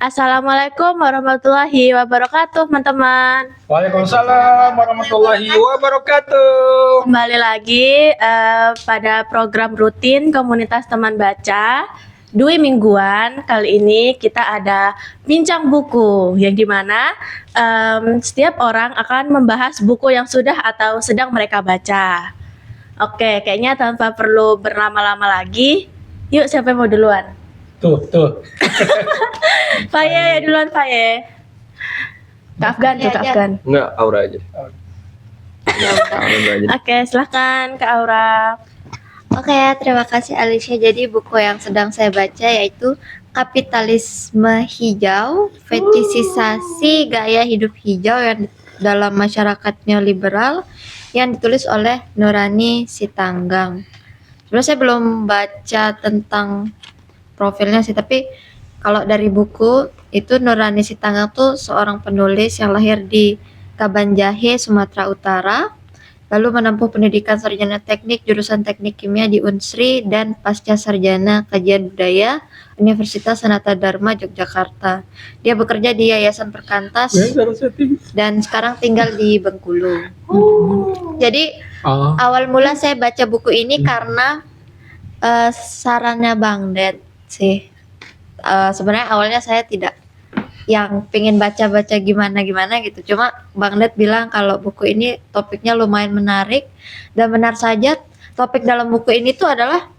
Assalamualaikum warahmatullahi wabarakatuh, teman-teman. Waalaikumsalam warahmatullahi wabarakatuh. Kembali lagi pada program rutin komunitas teman baca Dwi mingguan. Kali ini kita ada bincang buku yang dimana setiap orang akan membahas buku yang sudah atau sedang mereka baca. Oke, kayaknya tanpa perlu berlama-lama lagi, yuk siapa yang mau duluan? Tuh. Faye duluan, Faye. Kak Afgan, tuh Kak Afgan. Enggak, Aura aja. Oke, silahkan Kak Aura. Oke, terima kasih Alicia. Jadi buku yang sedang saya baca yaitu Kapitalisme Hijau, Fetisisasi Gaya Hidup Hijau yang dalam masyarakat neoliberal yang ditulis oleh Nurani Sitanggang. Sebenarnya saya belum baca tentang profilnya sih, tapi kalau dari buku itu Nurani Sitanggang tuh seorang penulis yang lahir di Kabanjahe, Sumatera Utara, lalu menempuh pendidikan sarjana teknik jurusan teknik kimia di Unsri dan pasca sarjana kajian budaya Universitas Sanata Dharma Yogyakarta. Dia bekerja di Yayasan Perkantas dan sekarang tinggal di Bengkulu. Jadi awal mula saya baca buku ini karena sarannya Bang Ded sih. Sebenarnya awalnya saya tidak yang pengen baca-baca gimana gitu. Cuma Bang Ded bilang kalau buku ini topiknya lumayan menarik, dan benar saja topik dalam buku ini tuh adalah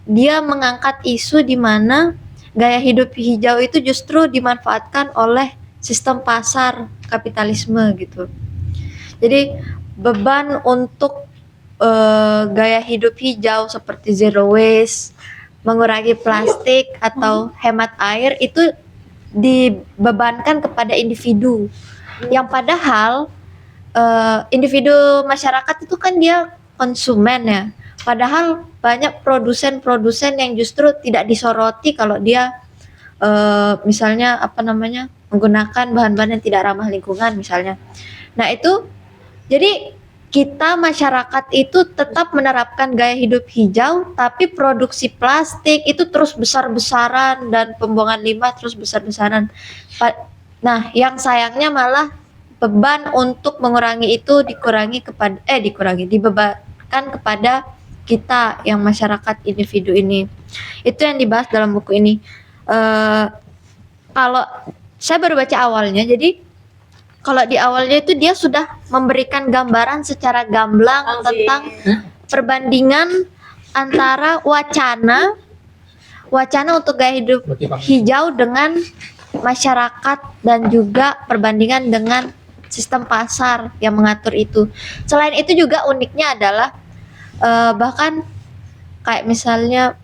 dia mengangkat isu di mana gaya hidup hijau itu justru dimanfaatkan oleh sistem pasar kapitalisme gitu. Jadi beban untuk gaya hidup hijau seperti zero waste, mengurangi plastik atau hemat air itu dibebankan kepada individu, yang padahal individu masyarakat itu kan dia konsumen ya, padahal banyak produsen yang justru tidak disoroti kalau dia misalnya menggunakan bahan-bahan yang tidak ramah lingkungan misalnya. Nah itu jadi kita masyarakat itu tetap menerapkan gaya hidup hijau, tapi produksi plastik itu terus besar-besaran dan pembuangan limbah terus besar-besaran. Nah, yang sayangnya malah beban untuk mengurangi itu dibebankan kepada kita yang masyarakat individu ini. Itu yang dibahas dalam buku ini. Kalau saya baru baca awalnya, jadi kalau di awalnya itu dia sudah memberikan gambaran secara gamblang tentang perbandingan antara wacana untuk gaya hidup hijau dengan masyarakat dan juga perbandingan dengan sistem pasar yang mengatur itu. Selain itu juga uniknya adalah bahkan kayak misalnya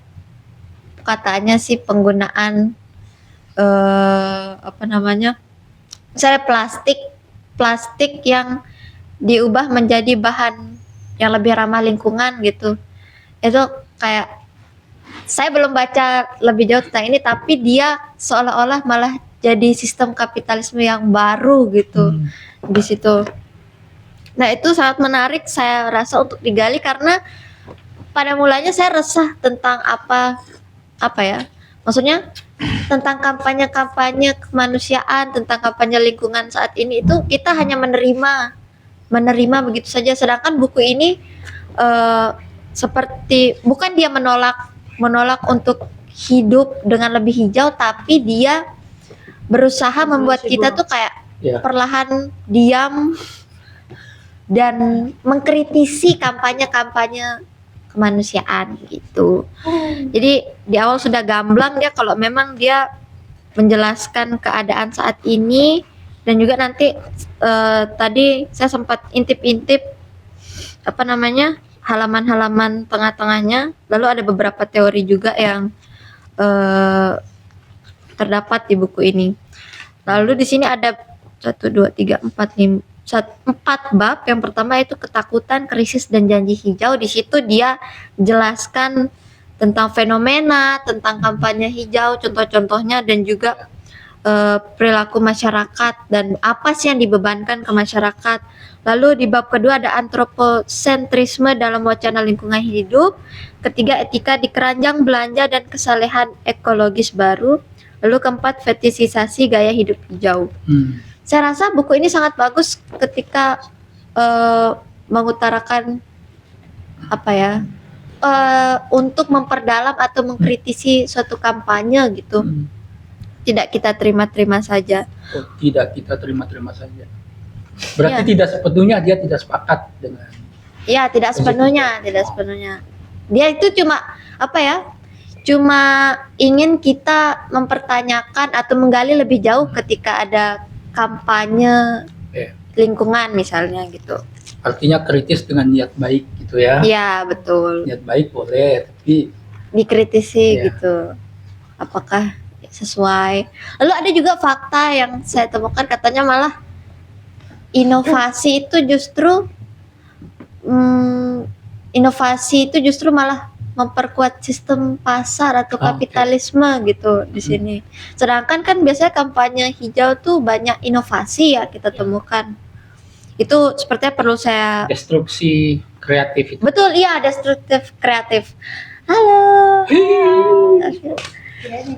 katanya sih penggunaan misalnya plastik yang diubah menjadi bahan yang lebih ramah lingkungan gitu. Itu kayak saya belum baca lebih jauh tentang ini, tapi dia seolah-olah malah jadi sistem kapitalisme yang baru gitu di situ. Nah, itu sangat menarik saya rasa untuk digali, karena pada mulanya saya resah tentang maksudnya tentang kampanye kemanusiaan, tentang kampanye lingkungan saat ini itu kita hanya menerima begitu saja. Sedangkan buku ini seperti bukan dia menolak untuk hidup dengan lebih hijau, tapi dia berusaha membuat kita tuh kayak perlahan diam dan mengkritisi kampanye kemanusiaan gitu. Jadi di awal sudah gamblang dia kalau memang dia menjelaskan keadaan saat ini, dan juga nanti tadi saya sempat intip halaman-halaman tengah-tengahnya, lalu ada beberapa teori juga yang terdapat di buku ini. Lalu di sini ada 4 bab. Yang pertama itu ketakutan, krisis, dan janji hijau. Di situ dia jelaskan tentang fenomena, tentang kampanye hijau, contoh-contohnya, dan juga perilaku masyarakat dan apa sih yang dibebankan ke masyarakat. Lalu di bab kedua ada antroposentrisme dalam wacana lingkungan hidup. Ketiga, etika di keranjang belanja dan kesalehan ekologis baru. Lalu keempat, fetishisasi gaya hidup hijau. Saya rasa buku ini sangat bagus ketika mengutarakan apa ya, untuk memperdalam atau mengkritisi suatu kampanye gitu. Tidak kita terima-terima saja. Oh, tidak kita terima-terima saja. Berarti tidak sepenuhnya dia tidak sepakat dengan. Ya, tidak sepenuhnya, tidak sepenuhnya. Dia itu cuma apa ya? Cuma ingin kita mempertanyakan atau menggali lebih jauh ketika ada kampanye lingkungan misalnya gitu. Artinya kritis dengan niat baik gitu ya. Iya, betul. Niat baik boleh, tapi Dikritisi gitu. Apakah sesuai? Lalu ada juga fakta yang saya temukan, katanya malah inovasi itu justru malah memperkuat sistem pasar atau kapitalisme gitu di sini. Sedangkan kan biasanya kampanye hijau tuh banyak inovasi ya kita temukan. Itu sepertinya perlu saya destruksi kreatif itu. betul, iya, destruktif kreatif. Halo.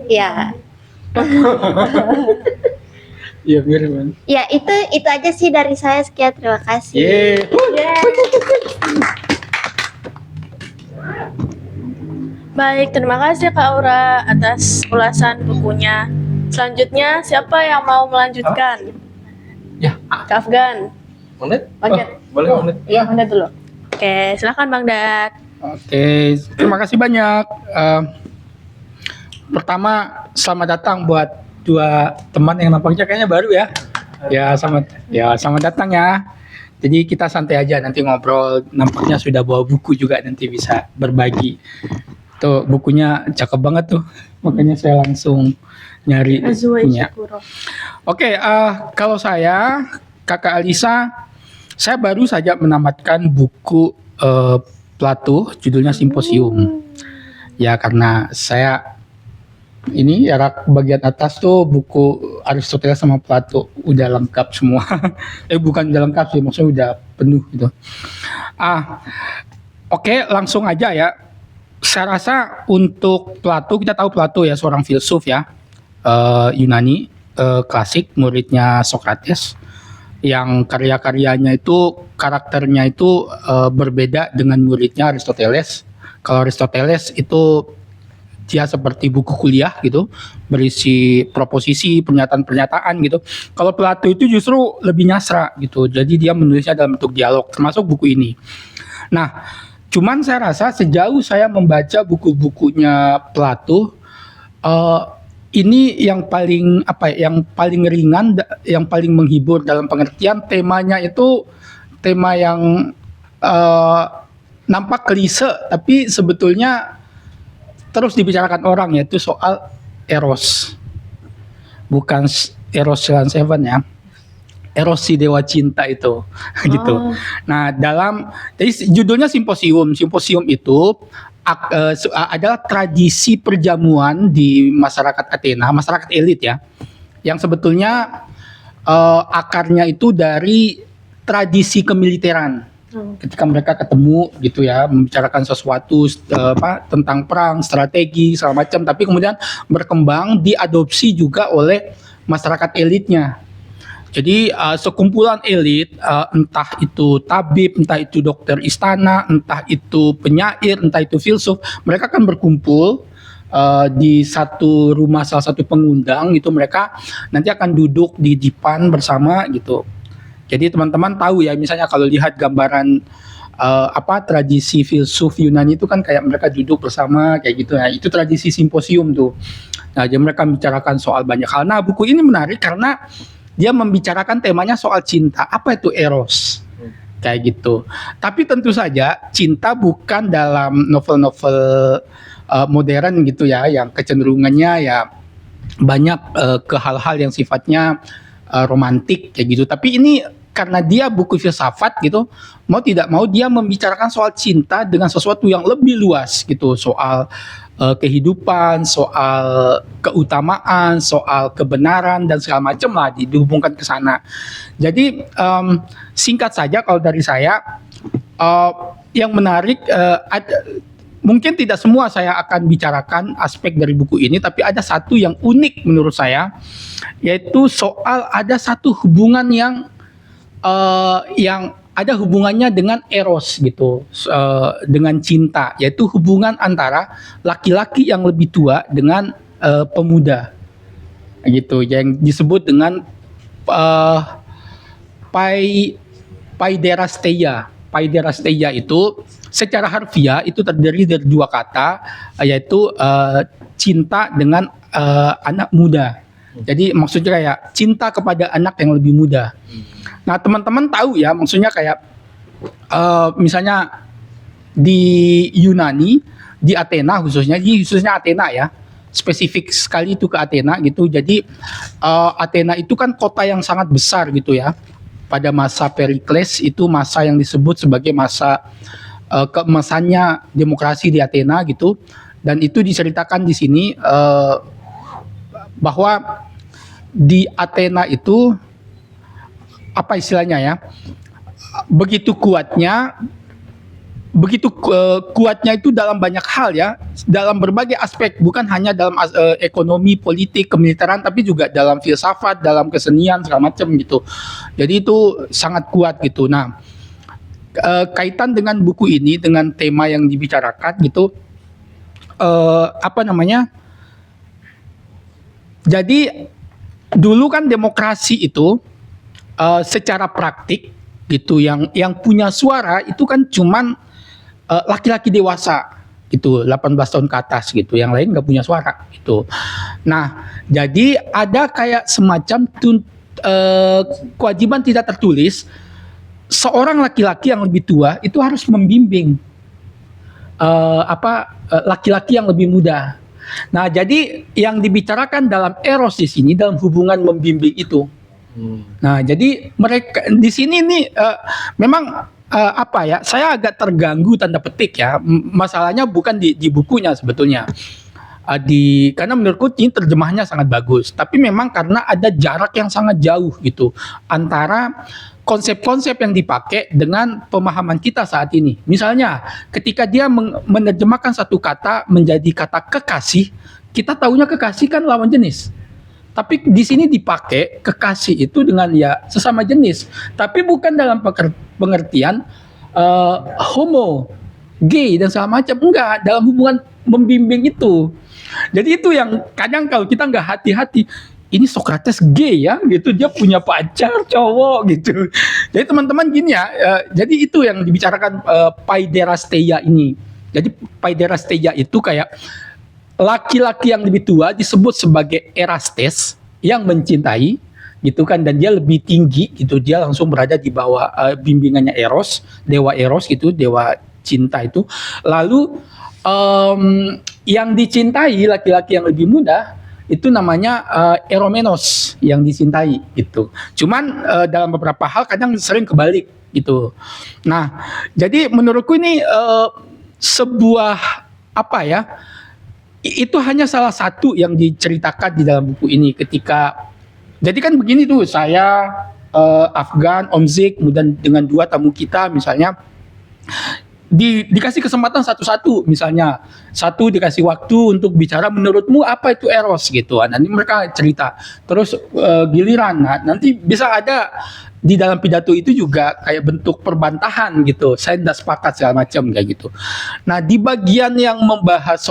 Ya. Iya mirip kan. Ya, itu aja sih dari saya. Sekian, terima kasih. Baik, terima kasih Kak Aura atas ulasan bukunya. Selanjutnya siapa yang mau melanjutkan? Ya. Kak Afgan. Menit? Lanjut. Boleh menit. Ya. Mana dulu? Oke, silakan Bang Dat. Oke, terima kasih banyak. Pertama, selamat datang buat dua teman yang nampaknya kayaknya baru ya. Selamat datang ya. Jadi kita santai aja nanti ngobrol. Nampaknya sudah bawa buku juga, nanti bisa berbagi. Tuh bukunya cakep banget tuh. Makanya saya langsung nyari bukunya. Oke, kalau saya, Kakak Alisa, saya baru saja menamatkan buku Plato, judulnya Simposium. Ya karena saya ini ya bagian atas tuh buku Aristoteles sama Plato udah lengkap semua. Bukan udah lengkap sih, maksudnya udah penuh gitu. Oke, langsung aja ya. Saya rasa untuk Plato, kita tahu Plato ya seorang filsuf ya, Yunani klasik, muridnya Socrates, yang karya-karyanya itu karakternya itu berbeda dengan muridnya Aristoteles. Kalau Aristoteles itu dia seperti buku kuliah gitu, berisi proposisi, pernyataan-pernyataan gitu. Kalau Plato itu justru lebih nyasra gitu, jadi dia menulisnya dalam bentuk dialog, termasuk buku ini. Nah, cuman saya rasa sejauh saya membaca buku-bukunya Plato, ini yang paling yang paling ringan, yang paling menghibur dalam pengertian temanya itu tema yang nampak klise, tapi sebetulnya terus dibicarakan orang, yaitu soal eros, bukan eros Seven ya. Eros si dewa cinta itu gitu. Nah, jadi judulnya Simposium. Simposium itu adalah tradisi perjamuan di masyarakat Athena, masyarakat elit ya, yang sebetulnya akarnya itu dari tradisi kemiliteran. Ketika mereka ketemu gitu ya, membicarakan sesuatu tentang perang, strategi, segala macam, tapi kemudian berkembang diadopsi juga oleh masyarakat elitnya. Jadi sekumpulan elit, entah itu tabib, entah itu dokter istana, entah itu penyair, entah itu filsuf, mereka kan berkumpul di satu rumah salah satu pengundang gitu. Mereka nanti akan duduk di dipan bersama gitu. Jadi teman-teman tahu ya, misalnya kalau lihat gambaran tradisi filsuf Yunani itu kan kayak mereka duduk bersama kayak gitu ya. Itu tradisi simposium tuh. Nah, jadi mereka membicarakan soal banyak hal. Nah, buku ini menarik karena dia membicarakan temanya soal cinta. Apa itu eros? Kayak gitu. Tapi tentu saja cinta bukan dalam novel-novel modern gitu ya, yang kecenderungannya ya banyak ke hal-hal yang sifatnya romantik kayak gitu. Tapi ini karena dia buku filsafat gitu, mau tidak mau dia membicarakan soal cinta dengan sesuatu yang lebih luas gitu, soal kehidupan, soal keutamaan, soal kebenaran dan segala macam lah dihubungkan ke sana. Jadi singkat saja kalau dari saya, yang menarik mungkin tidak semua saya akan bicarakan aspek dari buku ini, tapi ada satu yang unik menurut saya, yaitu soal ada satu hubungan yang ada hubungannya dengan eros gitu, dengan cinta, yaitu hubungan antara laki-laki yang lebih tua dengan pemuda, gitu, yang disebut dengan paiderastia. Paiderastia itu secara harfiah itu terdiri dari dua kata, yaitu cinta dengan anak muda. Jadi maksudnya kayak cinta kepada anak yang lebih muda. Nah, teman-teman tahu ya, maksudnya kayak misalnya di Yunani, di Athena khususnya Athena ya, spesifik sekali itu ke Athena gitu. Jadi Athena itu kan kota yang sangat besar gitu ya. Pada masa Perikles itu masa yang disebut sebagai masa keemasannya demokrasi di Athena gitu. Dan itu diceritakan di sini bahwa di Athena itu apa istilahnya ya, begitu kuatnya itu dalam banyak hal ya, dalam berbagai aspek, bukan hanya dalam ekonomi, politik, kemiliteran, tapi juga dalam filsafat, dalam kesenian segala macam gitu. Jadi itu sangat kuat gitu. Nah, kaitan dengan buku ini, dengan tema yang dibicarakan gitu, jadi dulu kan demokrasi itu secara praktik gitu, yang punya suara itu kan cuman laki-laki dewasa gitu, 18 tahun ke atas gitu, yang lain nggak punya suara gitu. Nah, jadi ada kayak semacam kewajiban tidak tertulis, seorang laki-laki yang lebih tua itu harus membimbing laki-laki yang lebih muda. Nah, jadi yang dibicarakan dalam eros di sini, dalam hubungan membimbing itu. Nah, jadi mereka di sini nih memang saya agak terganggu tanda petik ya. Masalahnya bukan di bukunya sebetulnya. Karena menurutku ini terjemahnya sangat bagus, tapi memang karena ada jarak yang sangat jauh gitu antara konsep-konsep yang dipakai dengan pemahaman kita saat ini. Misalnya, ketika dia menerjemahkan satu kata menjadi kata kekasih, kita tahunya kekasih kan lawan jenis. Tapi di sini dipakai kekasih itu dengan ya sesama jenis, tapi bukan dalam pengertian homo, gay dan segala macam, enggak, dalam hubungan membimbing itu. Jadi itu yang kadang kalau kita nggak hati-hati, ini Socrates gay ya gitu, dia punya pacar cowok gitu. Jadi teman-teman gini ya, jadi itu yang dibicarakan paiderastia ini. Jadi paiderastia itu kayak laki-laki yang lebih tua disebut sebagai erastes, yang mencintai gitu kan, dan dia lebih tinggi gitu, dia langsung berada di bawah bimbingannya Eros, dewa Eros gitu, dewa cinta itu. Lalu yang dicintai laki-laki yang lebih muda itu namanya eromenos, yang dicintai gitu. Cuman dalam beberapa hal kadang sering kebalik gitu. Nah, jadi menurutku ini sebuah itu hanya salah satu yang diceritakan di dalam buku ini. Ketika jadi kan begini tuh, saya Afgan, Om Zik, kemudian dengan dua tamu kita misalnya dikasih kesempatan satu-satu, misalnya satu dikasih waktu untuk bicara menurutmu apa itu eros gitu. Nanti mereka cerita, terus giliran nanti bisa ada di dalam pidato itu juga kayak bentuk perbantahan gitu, saya tidak sepakat segala macam kayak gitu. Nah, di bagian yang membahas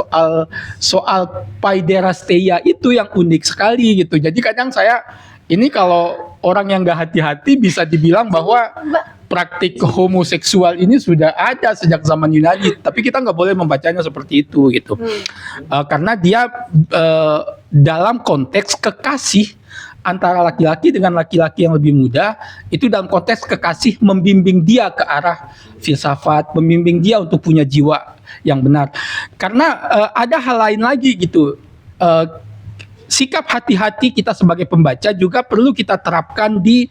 soal paiderastia itu yang unik sekali gitu. Jadi kadang saya ini kalau orang yang nggak hati-hati bisa dibilang bahwa praktik homoseksual ini sudah ada sejak zaman Yunani, tapi kita nggak boleh membacanya seperti itu gitu. Karena dia dalam konteks kekasih antara laki-laki dengan laki-laki yang lebih muda, itu dalam konteks kekasih membimbing dia ke arah filsafat, membimbing dia untuk punya jiwa yang benar. Karena ada hal lain lagi gitu, sikap hati-hati kita sebagai pembaca juga perlu kita terapkan di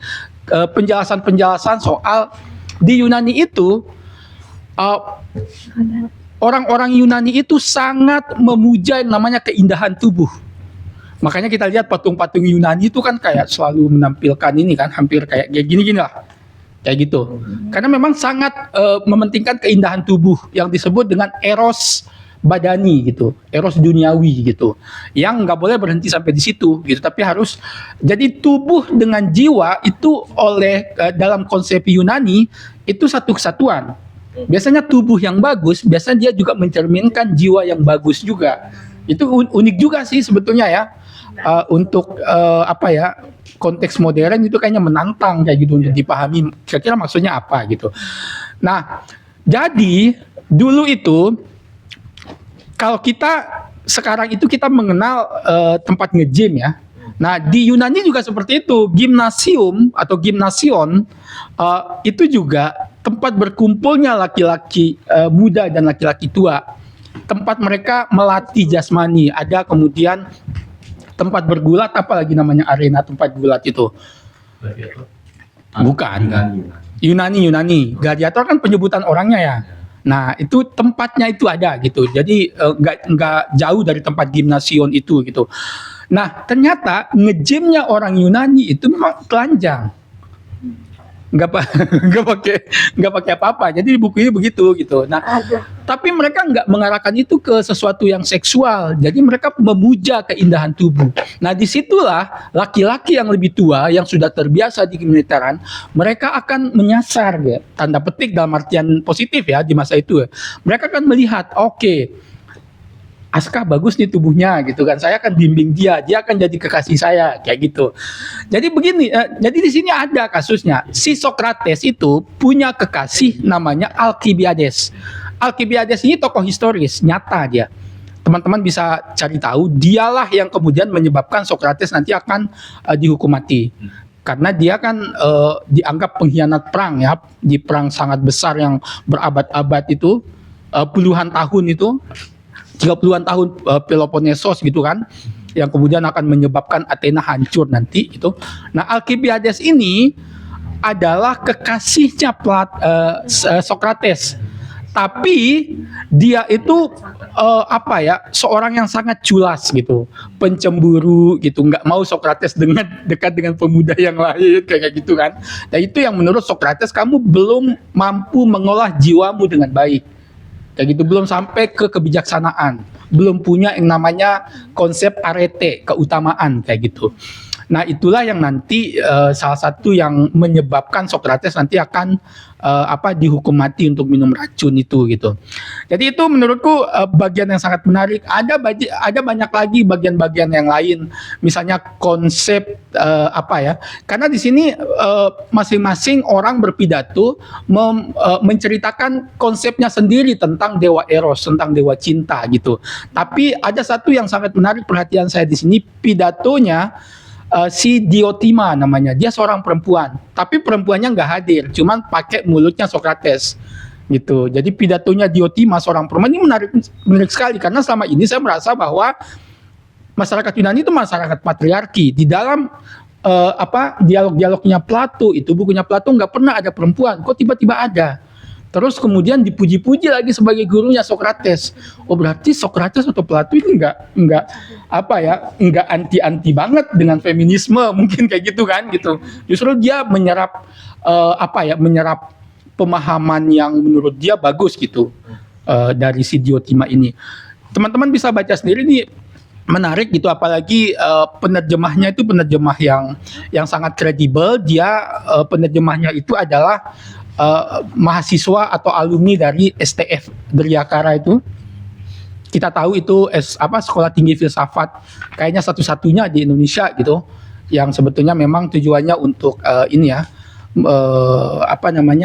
penjelasan-penjelasan soal di Yunani itu. Orang-orang Yunani itu sangat memuja yang namanya keindahan tubuh. Makanya kita lihat patung-patung Yunani itu kan kayak selalu menampilkan ini kan, hampir kayak gini-gini lah, kayak gitu. Karena memang sangat mementingkan keindahan tubuh yang disebut dengan eros badani gitu, eros duniawi gitu, yang nggak boleh berhenti sampai di situ gitu, tapi harus jadi tubuh dengan jiwa itu oleh dalam konsep Yunani itu satu kesatuan. Biasanya tubuh yang bagus, biasanya dia juga mencerminkan jiwa yang bagus juga. Itu unik juga sih sebetulnya ya. Untuk apa ya, konteks modern itu kayaknya menantang kayak gitu untuk dipahami kira-kira maksudnya apa gitu. Nah, jadi dulu itu kalau kita sekarang itu kita mengenal tempat nge-gym ya. Nah, di Yunani juga seperti itu. Gimnasium atau gimnasion itu juga tempat berkumpulnya laki-laki muda dan laki-laki tua. Tempat mereka melatih jasmani. Ada kemudian tempat bergulat, apalagi namanya arena tempat gulat itu. Bukan. Yunani. Gladiator kan penyebutan orangnya ya. Nah, itu tempatnya itu ada gitu. Jadi nggak jauh dari tempat gimnasion itu gitu. Nah, ternyata nge-gymnya orang Yunani itu memang telanjang. Nggak pakai apa-apa. Jadi di buku ini begitu gitu. Nah, tapi mereka nggak mengarahkan itu ke sesuatu yang seksual. Jadi mereka memuja keindahan tubuh. Nah, disitulah laki-laki yang lebih tua yang sudah terbiasa di kemiliteran, mereka akan menyasar ya, tanda petik dalam artian positif ya di masa itu. Ya. Mereka akan melihat, oke, Aska bagus nih tubuhnya gitu kan. Saya akan bimbing dia akan jadi kekasih saya kayak gitu. Jadi begini, jadi di sini ada kasusnya. Si Socrates itu punya kekasih namanya Alkibiades. Alkibiades ini tokoh historis, nyata dia. Teman-teman bisa cari tahu, dialah yang kemudian menyebabkan Socrates nanti akan dihukum mati. Karena dia kan dianggap pengkhianat perang ya, di perang sangat besar yang berabad-abad itu, puluhan tahun itu, 30-an tahun Peloponnesos gitu kan, yang kemudian akan menyebabkan Athena hancur nanti gitu. Nah, Alkibiades ini adalah kekasihnya Socrates. Tapi dia itu apa ya, seorang yang sangat culas gitu, pencemburu gitu, nggak mau Socrates dekat dengan pemuda yang lain kayak gitu kan. Dan itu yang menurut Socrates, kamu belum mampu mengolah jiwamu dengan baik. Kayak gitu, belum sampai ke kebijaksanaan, belum punya yang namanya konsep arete, keutamaan kayak gitu. Nah, itulah yang nanti salah satu yang menyebabkan Socrates nanti akan dihukum mati untuk minum racun itu gitu. Jadi itu menurutku bagian yang sangat menarik. Ada banyak lagi bagian-bagian yang lain, misalnya konsep karena di sini masing-masing orang berpidato menceritakan konsepnya sendiri tentang dewa Eros, tentang dewa cinta gitu. Tapi ada satu yang sangat menarik perhatian saya di sini, pidatonya si Diotima namanya. Dia seorang perempuan, tapi perempuannya nggak hadir, cuman pakai mulutnya Socrates gitu. Jadi pidatonya Diotima, seorang perempuan, ini menarik sekali, karena selama ini saya merasa bahwa masyarakat Yunani itu masyarakat patriarki. Di dalam dialog-dialognya Plato itu, bukunya Plato, nggak pernah ada perempuan, kok tiba-tiba ada. Terus kemudian dipuji-puji lagi sebagai gurunya Socrates. Oh, berarti Socrates atau Plato ini nggak anti banget dengan feminisme, mungkin kayak gitu kan gitu. Justru dia menyerap menyerap pemahaman yang menurut dia bagus gitu dari si Diotima ini. Teman-teman bisa baca sendiri nih, menarik gitu, apalagi penerjemahnya itu penerjemah yang sangat kredibel. Dia penerjemahnya itu adalah mahasiswa atau alumni dari STF Driakara itu. Kita tahu itu sekolah tinggi filsafat kayaknya satu-satunya di Indonesia gitu, yang sebetulnya memang tujuannya untuk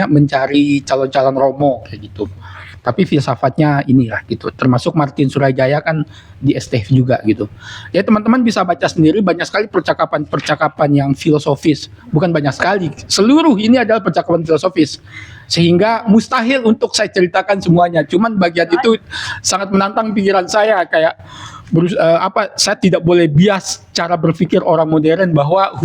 mencari calon-calon romo kayak gitu. Tapi filsafatnya inilah gitu. Termasuk Martin Surajaya kan di STF juga gitu. Ya, teman-teman bisa baca sendiri, banyak sekali percakapan yang filosofis. Bukan banyak sekali, seluruh ini adalah percakapan filosofis. Sehingga mustahil untuk saya ceritakan semuanya. Cuman bagian itu sangat menantang pikiran saya, kayak saya tidak boleh bias cara berpikir orang modern bahwa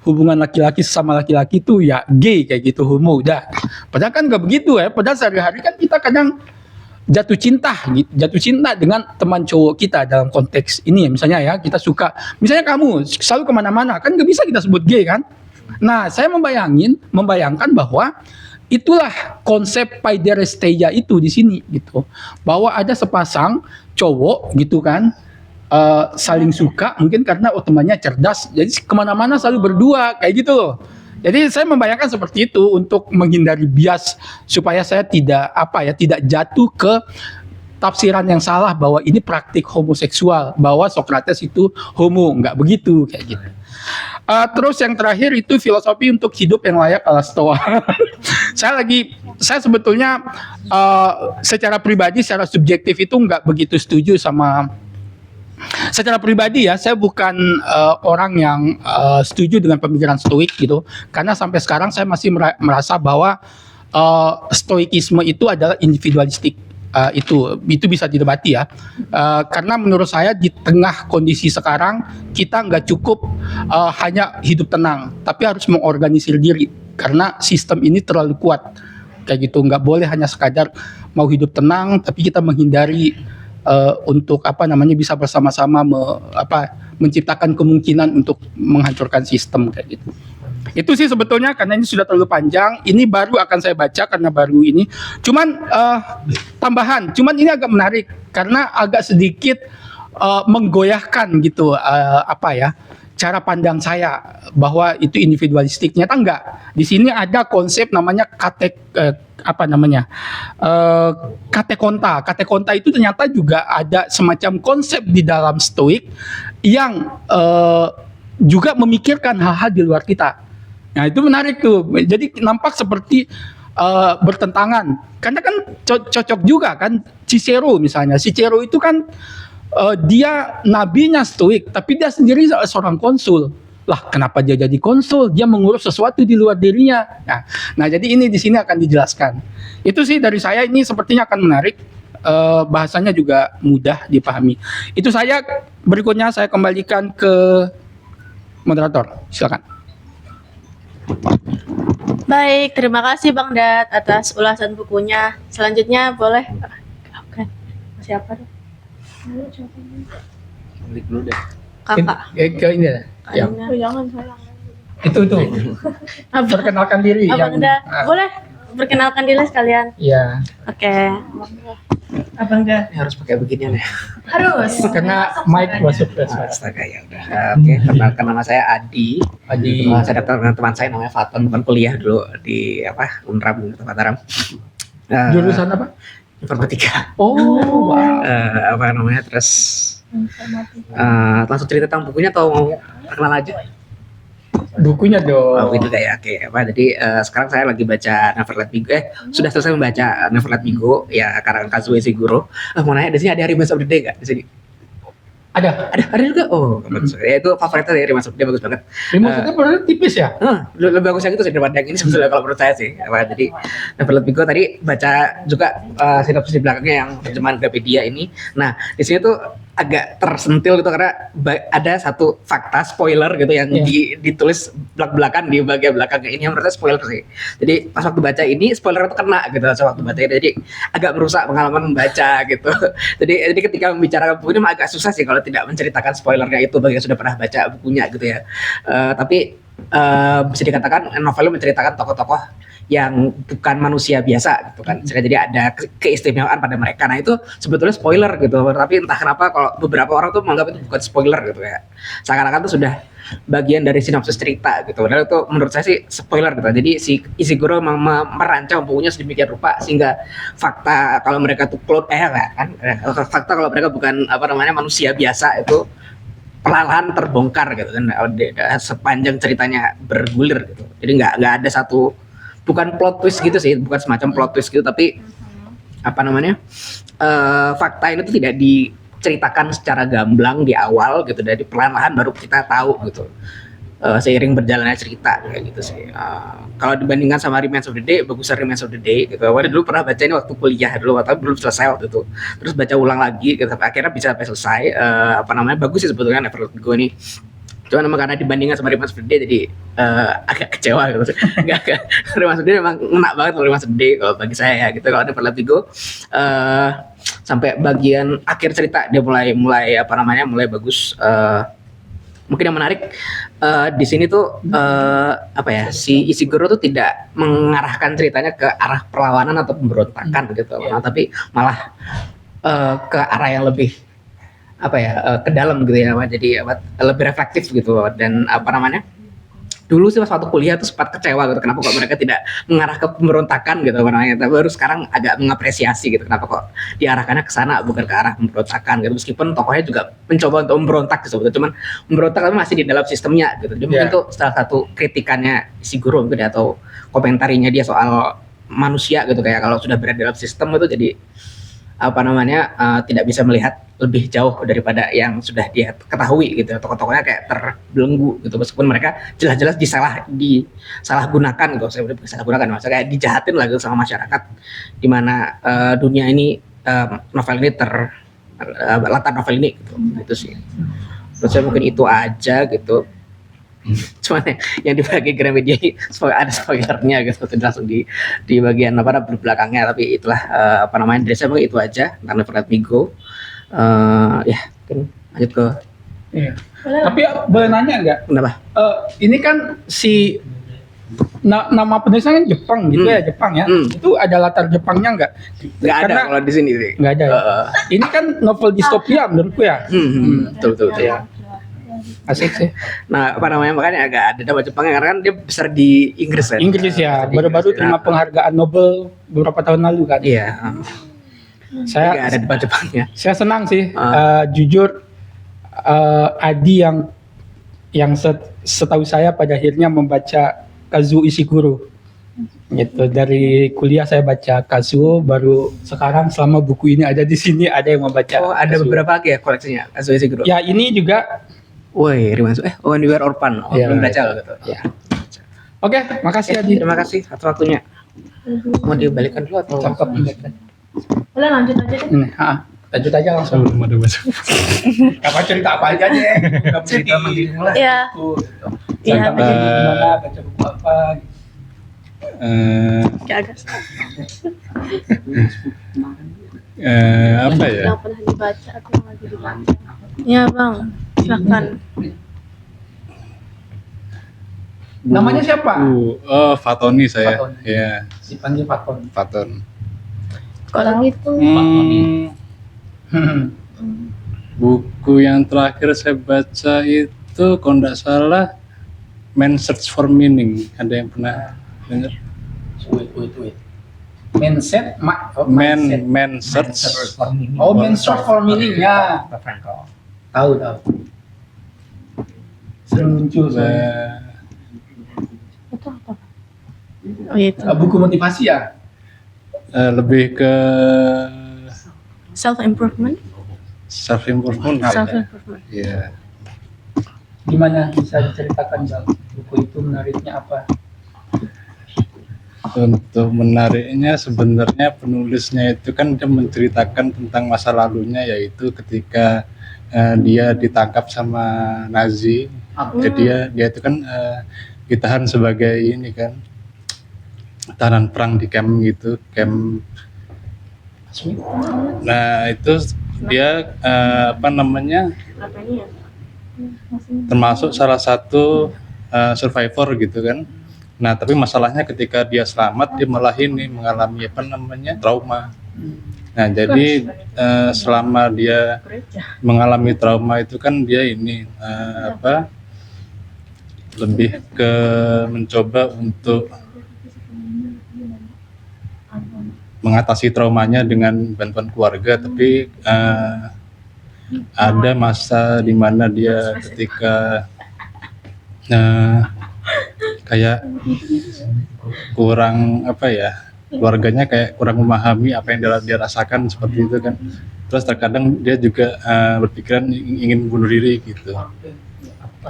hubungan laki-laki sama laki-laki itu ya gay kayak gitu, homo udah. Padahal kan nggak begitu ya. Padahal sehari-hari kan kita kadang jatuh cinta dengan teman cowok kita dalam konteks ini ya. Misalnya ya, kita suka, misalnya kamu selalu kemana-mana, kan nggak bisa kita sebut gay kan. Nah, saya membayangkan bahwa itulah konsep paideresteia itu di sini gitu, bahwa ada sepasang cowok gitu kan, saling suka mungkin karena temannya cerdas, jadi kemana-mana selalu berdua kayak gitu loh. Jadi saya membayangkan seperti itu untuk menghindari bias supaya saya tidak jatuh ke tafsiran yang salah bahwa ini praktik homoseksual, bahwa Socrates itu homo, nggak begitu kayak gitu. Terus yang terakhir itu filosofi untuk hidup yang layak ala Stoa. saya sebetulnya secara pribadi, secara subjektif itu nggak begitu setuju sama. Secara pribadi ya, saya bukan orang yang setuju dengan pemikiran stoik gitu, karena sampai sekarang saya masih merasa bahwa stoikisme itu adalah individualistik. Itu bisa didebati ya, karena menurut saya di tengah kondisi sekarang kita nggak cukup hanya hidup tenang, tapi harus mengorganisir diri karena sistem ini terlalu kuat kayak gitu. Nggak boleh hanya sekadar mau hidup tenang, tapi kita menghindari untuk bisa bersama-sama menciptakan kemungkinan untuk menghancurkan sistem kayak gitu. Itu sih sebetulnya, karena ini sudah terlalu panjang. Ini baru akan saya baca karena baru ini. Cuman cuman ini agak menarik karena agak sedikit menggoyahkan gitu cara pandang saya bahwa itu individualistik. Nyata enggak. Di sini ada konsep namanya katekonta. Katekonta itu ternyata juga ada semacam konsep di dalam stoik yang juga memikirkan hal-hal di luar kita. Nah itu menarik tuh. Jadi nampak seperti bertentangan. Karena kan cocok juga kan Cicero misalnya. Cicero itu kan dia nabinya stoik, tapi dia sendiri seorang konsul. Lah kenapa dia jadi konsul? Dia mengurus sesuatu di luar dirinya. Nah jadi ini di sini akan dijelaskan. Itu sih dari saya, ini sepertinya akan menarik. Bahasanya juga mudah dipahami. Itu berikutnya saya kembalikan ke moderator. Silakan. Baik, terima kasih Bang Dat atas ulasan bukunya. Selanjutnya boleh. Oke. Siapa dong? Kakak. Ke ini ya. Kayaknya. Jangan sayang. Itu. Perkenalkan diri. Abang Da, boleh perkenalkan diri sekalian. Iya. Oke. Abang Da. Ini harus pakai beginian ya. Harus. Karena mic masuk ke Astaga ya udah. Oke, kenalkan, nama saya Adi. Saya datang dengan teman saya namanya Faton, bukan kuliah dulu di Unram gitu, Mataram. Jurusan apa? Informatika. Oh, wow. Terus langsung cerita tentang bukunya atau mau perkenalan aja? Bukunya dong. Oh, itu kayak oke. Jadi sekarang saya lagi baca Never Let Me Go. Sudah selesai membaca Never Let Me Go ya, karangan Kazuo Ishiguro. Mau nanya, di sini ada Remains of the Day nggak di sini? Ada juga. Oh, bagus. Ya, itu favoritnya dari Remains of the Day, bagus banget. Remains of the Day berarti tipis ya? Lebih bagus yang itu sih daripada yang ini sebetulnya kalau menurut saya sih. Jadi Never Let Me Go tadi baca juga sinopsis di belakangnya yang terjemahan Grapedia ini. Nah, di sini tuh agak tersentil gitu karena ada satu fakta spoiler gitu yang ditulis belak-belakan di bagian belakangnya ini, yang menurut saya spoiler sih. Jadi pas waktu baca ini spoiler itu kena gitu waktu baca ini, jadi agak merusak pengalaman membaca gitu. Jadi ketika membicarakan buku ini agak susah sih kalau tidak menceritakan spoilernya itu bagi yang sudah pernah baca bukunya gitu ya. Tapi bisa dikatakan novelnya menceritakan tokoh-tokoh yang bukan manusia biasa gitu kan. Jadi ada keistimewaan pada mereka. Nah itu sebetulnya spoiler gitu. Tapi entah kenapa kalau beberapa orang tuh menganggap itu bukan spoiler gitu ya. Seakan-akan tuh sudah bagian dari sinopsis cerita gitu. Padahal itu menurut saya sih spoiler gitu. Jadi si Ishiguro merancang bukunya sedemikian rupa sehingga fakta kalau mereka tuh fakta kalau mereka bukan manusia biasa itu perlahan terbongkar gitu kan. Sepanjang ceritanya bergulir gitu. Jadi nggak ada satu, bukan plot twist gitu sih, bukan semacam plot twist gitu, tapi fakta ini tuh tidak diceritakan secara gamblang di awal gitu, dari perlahan-lahan baru kita tahu gitu, seiring berjalannya cerita kayak gitu sih. Kalau dibandingkan sama Remains of the Day, bagusan Remains of the Day gitu. Awalnya dulu pernah baca ini waktu kuliah dulu, tapi belum selesai waktu itu. Terus baca ulang lagi gitu, akhirnya bisa sampai selesai. Bagus sih sebetulnya Never Let Me Go ini. Cuma memang karena dibandingkan sama Remains of the Day jadi agak kecewa gitu. Remains of the Day memang ngena banget kalau Remains of the Day kalau bagi saya ya gitu. Kalau Never Let Me Go sampai bagian akhir cerita dia mulai bagus. mungkin yang menarik di sini tuh apa ya, si Ishiguro tuh tidak mengarahkan ceritanya ke arah perlawanan atau pemberontakan gitu, tapi malah ke arah yang lebih apa ya, ke dalam gitu ya, jadi lebih reflektif gitu. Dan apa namanya, dulu sih pas waktu kuliah tuh sempat kecewa gitu, kenapa kok mereka tidak mengarah ke pemberontakan gitu namanya, tapi baru sekarang agak mengapresiasi gitu, kenapa kok diarahkannya ke sana bukan ke arah pemberontakan gitu, meskipun tokohnya juga mencoba untuk memberontak gitu, cuman memberontak tapi masih di dalam sistemnya gitu. Jadi mungkin itu salah satu kritikannya Ishiguro gitu ya, atau komentarinya dia soal manusia gitu, kayak kalau sudah berada dalam sistem itu jadi apa namanya, tidak bisa melihat lebih jauh daripada yang sudah dia ketahui gitu. Tokoh-tokohnya kayak terbelenggu gitu, meskipun mereka jelas-jelas disalahgunakan gitu. Saya udah disalahgunakan, maksudnya kayak dijahatin lagi sama masyarakat, di mana dunia ini, novel ini latar novel ini gitu sih. Terus saya mungkin itu aja gitu. Cuman yang dibagi Gramedia ini ada spoilernya gitu, tidak langsung di bagian apa belakangnya, tapi itulah apa namanya, dari saya mungkin itu aja karena Never Let Me Go. Ya mungkin lanjut ke Iya. Tapi boleh nanya nggak? kenapa. Ini kan si nama penulisnya kan Jepang gitu ya, Jepang ya. Itu ada latar Jepangnya nggak? Nggak ada Karena kalau di sini sih. nggak ada. Ya? Ini kan novel distopia menurutku ya. Betul. Iya. Asik sih. Nah apa namanya, makanya agak ada nama Jepangnya karena kan dia besar di Inggris kan. Inggris ya, Di baru-baru Inggris, terima penghargaan Nobel beberapa tahun lalu kan. Iya. Nggak Saya ada di Jepangnya. saya senang sih, jujur, Adi yang setahu saya pada akhirnya membaca Kazuo Ishiguro. Gitu, dari kuliah saya baca Kazuo, baru sekarang selama buku ini ada di sini ada yang membaca. Oh ada Kazuo. beberapa lagi ya koleksinya Kazuo Ishiguro. Ya ini juga. Woi, Rimansu. When We Were Orphan. Iya. Belum baca loh gitu. Ya. Oke, makasih Adi. Terima kasih atas waktunya. Mau dibalikan dulu atau? Cakep. Boleh lanjut aja deh. Ini, lanjut aja langsung. Belum ada baca. Apa cerita apa aja deh? Cerita mandiri mulai. Iya. Iya. Cerita gimana, baca buku apa? Kayak agak Apa ya? yang pernah dibaca atau yang lagi dibaca. Iya bang, silakan. Namanya siapa? Oh, Fatoni saya. Fatoni. Ya, Dipanggil Faton. Faton. Kalau itu Buku yang terakhir saya baca itu kalau nggak salah Man Search for Meaning. Ada yang pernah dengar? Wait. Mindset, Man Search. Oh, Man Search for Meaning ya. Tahu. Sering muncul saya. itu apa? Oh itu Buku motivasi ya. Lebih ke self improvement. self improvement. Self improvement. Iya. Gimana bisa diceritakan Bang? Buku itu menariknya apa? Untuk menariknya sebenarnya penulisnya itu kan dia menceritakan tentang masa lalunya, yaitu ketika dia ditangkap sama Nazi. Jadi dia itu kan ditahan sebagai ini kan tahanan perang di camp gitu, camp. Nah itu dia apa namanya, Apa ini ya? termasuk salah satu survivor gitu kan. Nah tapi masalahnya ketika dia selamat dia malah ini mengalami apa namanya trauma. Nah jadi selama dia mengalami trauma itu kan dia ini apa lebih ke mencoba untuk mengatasi traumanya dengan bantuan keluarga, tapi ada masa di mana dia ketika kayak kurang apa ya, keluarganya kayak kurang memahami apa yang dia rasakan seperti itu kan. Terus terkadang dia juga berpikiran ingin bunuh diri gitu.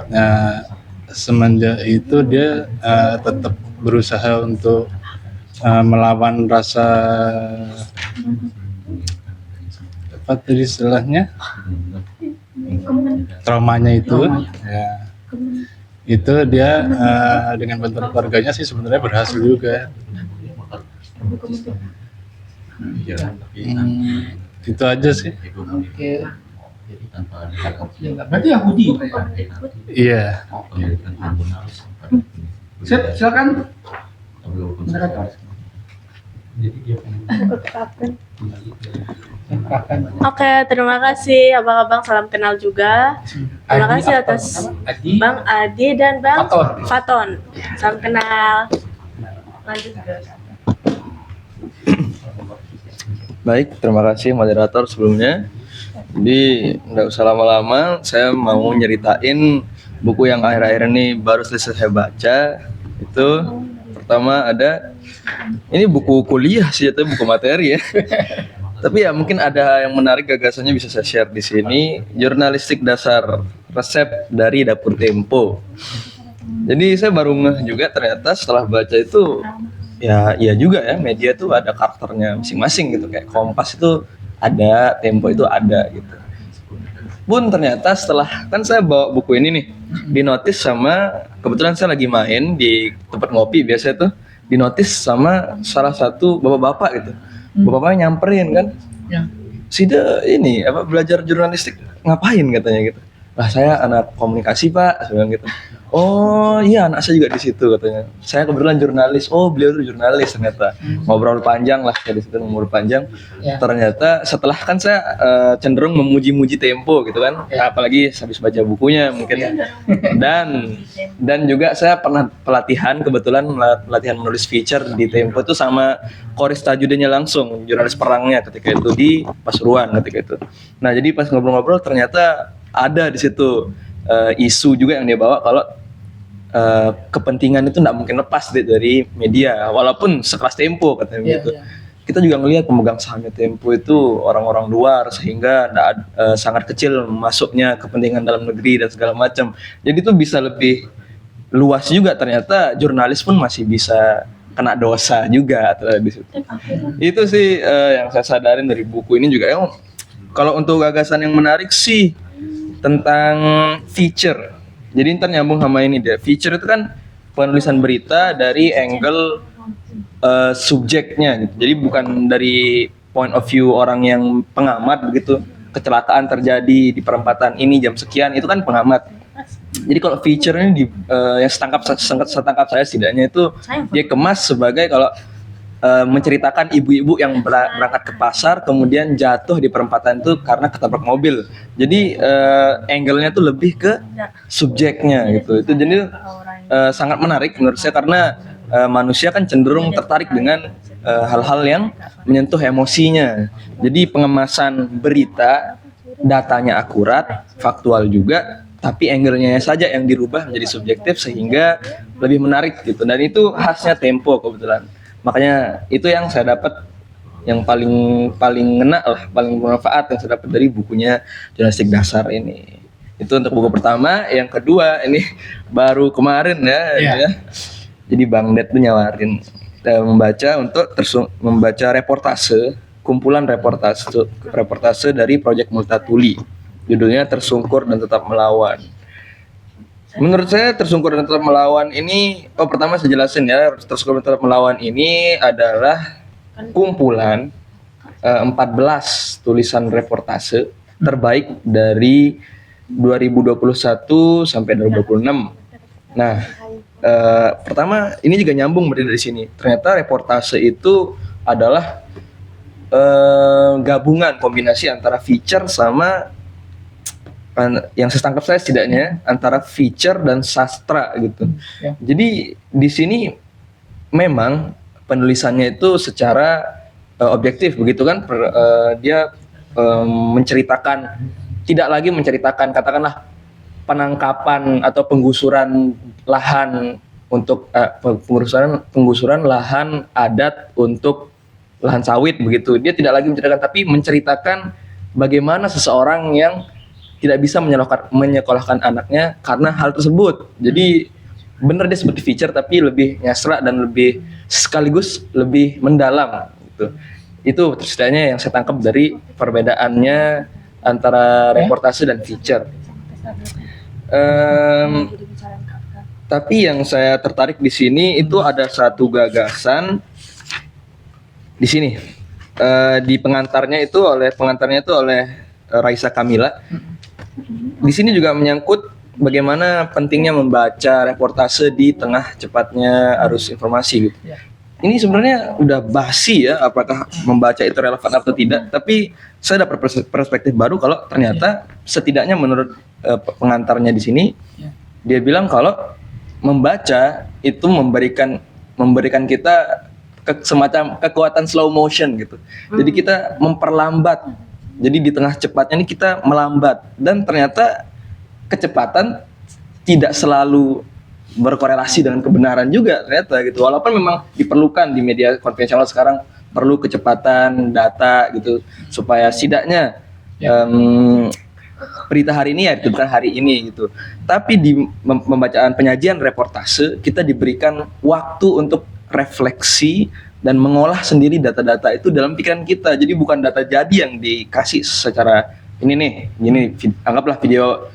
Nah semenjak itu dia tetap berusaha untuk melawan rasa apa tadi istilahnya traumanya itu. Ya, itu dia dengan bantuan keluarganya sih sebenarnya berhasil juga. Itu aja sih. Oke. Berarti Yahudi. Iya. Silakan. Oke, terima kasih abang-abang, salam kenal juga. Terima kasih atas Bang Adi dan Bang Faton. Salam kenal. Lanjut. Baik, terima kasih moderator sebelumnya. Jadi nggak usah lama-lama, saya mau nyeritain buku yang akhir-akhir ini baru selesai saya baca. Itu pertama ada, ini buku kuliah sih, itu buku materi ya. Tapi ya mungkin ada yang menarik gagasannya bisa saya share di sini. Jurnalistik dasar resep dari Dapur Tempo. Jadi saya baru ngeh juga ternyata setelah baca itu ya iya juga ya, media tuh ada karakternya masing-masing gitu, kayak Kompas itu ada, Tempo itu ada gitu. Pun ternyata setelah kan saya bawa buku ini nih, dinotis sama, kebetulan saya lagi main di tempat ngopi biasa tuh, dinotis sama salah satu bapak-bapak gitu. Bapak-bapaknya nyamperin kan, Sida ini apa belajar jurnalistik ngapain katanya gitu. Lah saya anak komunikasi Pak, saya bilang gitu. Oh iya, anak saya juga di situ katanya. Saya kebetulan jurnalis. Oh beliau tuh jurnalis ternyata. Ngobrol panjang lah di situ, ngobrol panjang. Ternyata setelah kan saya cenderung memuji-muji Tempo gitu kan. Apalagi habis baca bukunya mungkin. Dan juga saya pernah pelatihan, kebetulan pelatihan menulis feature di Tempo itu sama Koris Tajudinnya langsung, jurnalis perangnya ketika itu di Pasuruan ketika itu. Nah jadi pas ngobrol-ngobrol ternyata ada di situ isu juga yang dia bawa kalau kepentingan itu tidak mungkin lepas dari media, walaupun sekelas Tempo katanya gitu. Kita juga ngelihat pemegang sahamnya Tempo itu orang-orang luar, sehingga sangat kecil masuknya kepentingan dalam negeri dan segala macam. Jadi itu bisa lebih luas juga, ternyata jurnalis pun masih bisa kena dosa juga di situ. Itu sih yang saya sadarin dari buku ini juga. Kalau untuk gagasan yang menarik sih tentang feature. Jadi ntar nyambung sama ini deh. Feature itu kan penulisan berita dari angle subjeknya gitu. Jadi bukan dari point of view orang yang pengamat begitu. Kecelakaan terjadi di perempatan ini jam sekian, itu kan pengamat. Jadi kalau feature ini yang setangkap saya setidaknya itu dia kemas sebagai kalau menceritakan ibu-ibu yang berangkat ke pasar kemudian jatuh di perempatan itu karena ketabrak mobil. Jadi angle-nya tuh lebih ke subjeknya gitu. Itu jadi sangat menarik menurut saya karena manusia kan cenderung tertarik dengan hal-hal yang menyentuh emosinya. Jadi pengemasan berita, datanya akurat, faktual juga, tapi angle-nya saja yang dirubah menjadi subjektif sehingga lebih menarik gitu. Dan itu khasnya Tempo kebetulan. Makanya itu yang saya dapat, yang paling ngena lah, paling bermanfaat yang saya dapat dari bukunya Jurnalistik Dasar ini. Itu untuk buku pertama. Yang kedua ini baru kemarin ya. Jadi Bang Ded tuh nyawarin membaca reportase, kumpulan reportase dari Project Multatuli. Judulnya Tersungkur dan Tetap Melawan. Menurut saya Tersungkur dan Tetap Melawan ini, pertama saya jelasin ya, Tersungkur dan Tetap Melawan ini adalah kumpulan 14 tulisan reportase terbaik dari 2021 sampai 2026. Nah, pertama ini juga nyambung dari sini. Ternyata reportase itu adalah gabungan kombinasi antara feature sama yang saya tangkap saya setidaknya antara feature dan sastra gitu. Jadi di sini memang penulisannya itu secara objektif begitu kan, dia menceritakan, tidak lagi menceritakan katakanlah penangkapan atau penggusuran lahan untuk penggusuran lahan adat untuk lahan sawit begitu. Dia tidak lagi menceritakan, tapi menceritakan bagaimana seseorang yang tidak bisa menyekolahkan anaknya karena hal tersebut. Jadi benar dia seperti feature tapi lebih nyasra dan lebih sekaligus lebih mendalam gitu. Itu setidaknya yang saya tangkap dari perbedaannya antara reportase dan feature. Tapi yang saya tertarik di sini itu ada satu gagasan di sini. Di pengantarnya itu oleh Raisa Kamila. Di sini juga menyangkut bagaimana pentingnya membaca reportase di tengah cepatnya arus informasi gitu. Ini sebenarnya udah basi ya, apakah membaca itu relevan atau tidak. Tapi saya dapat perspektif baru kalau ternyata setidaknya menurut pengantarnya di sini, dia bilang kalau membaca itu memberikan kita semacam kekuatan slow motion gitu. Jadi kita memperlambat. Jadi di tengah cepatnya ini kita melambat, dan ternyata kecepatan tidak selalu berkorelasi dengan kebenaran juga ternyata gitu. Walaupun memang diperlukan di media konvensional sekarang perlu kecepatan data gitu supaya setidaknya berita hari ini ya ditentukan hari ini gitu. Tapi di pembacaan penyajian reportase kita diberikan waktu untuk refleksi dan mengolah sendiri data-data itu dalam pikiran kita. Jadi bukan data jadi yang dikasih secara ini anggaplah video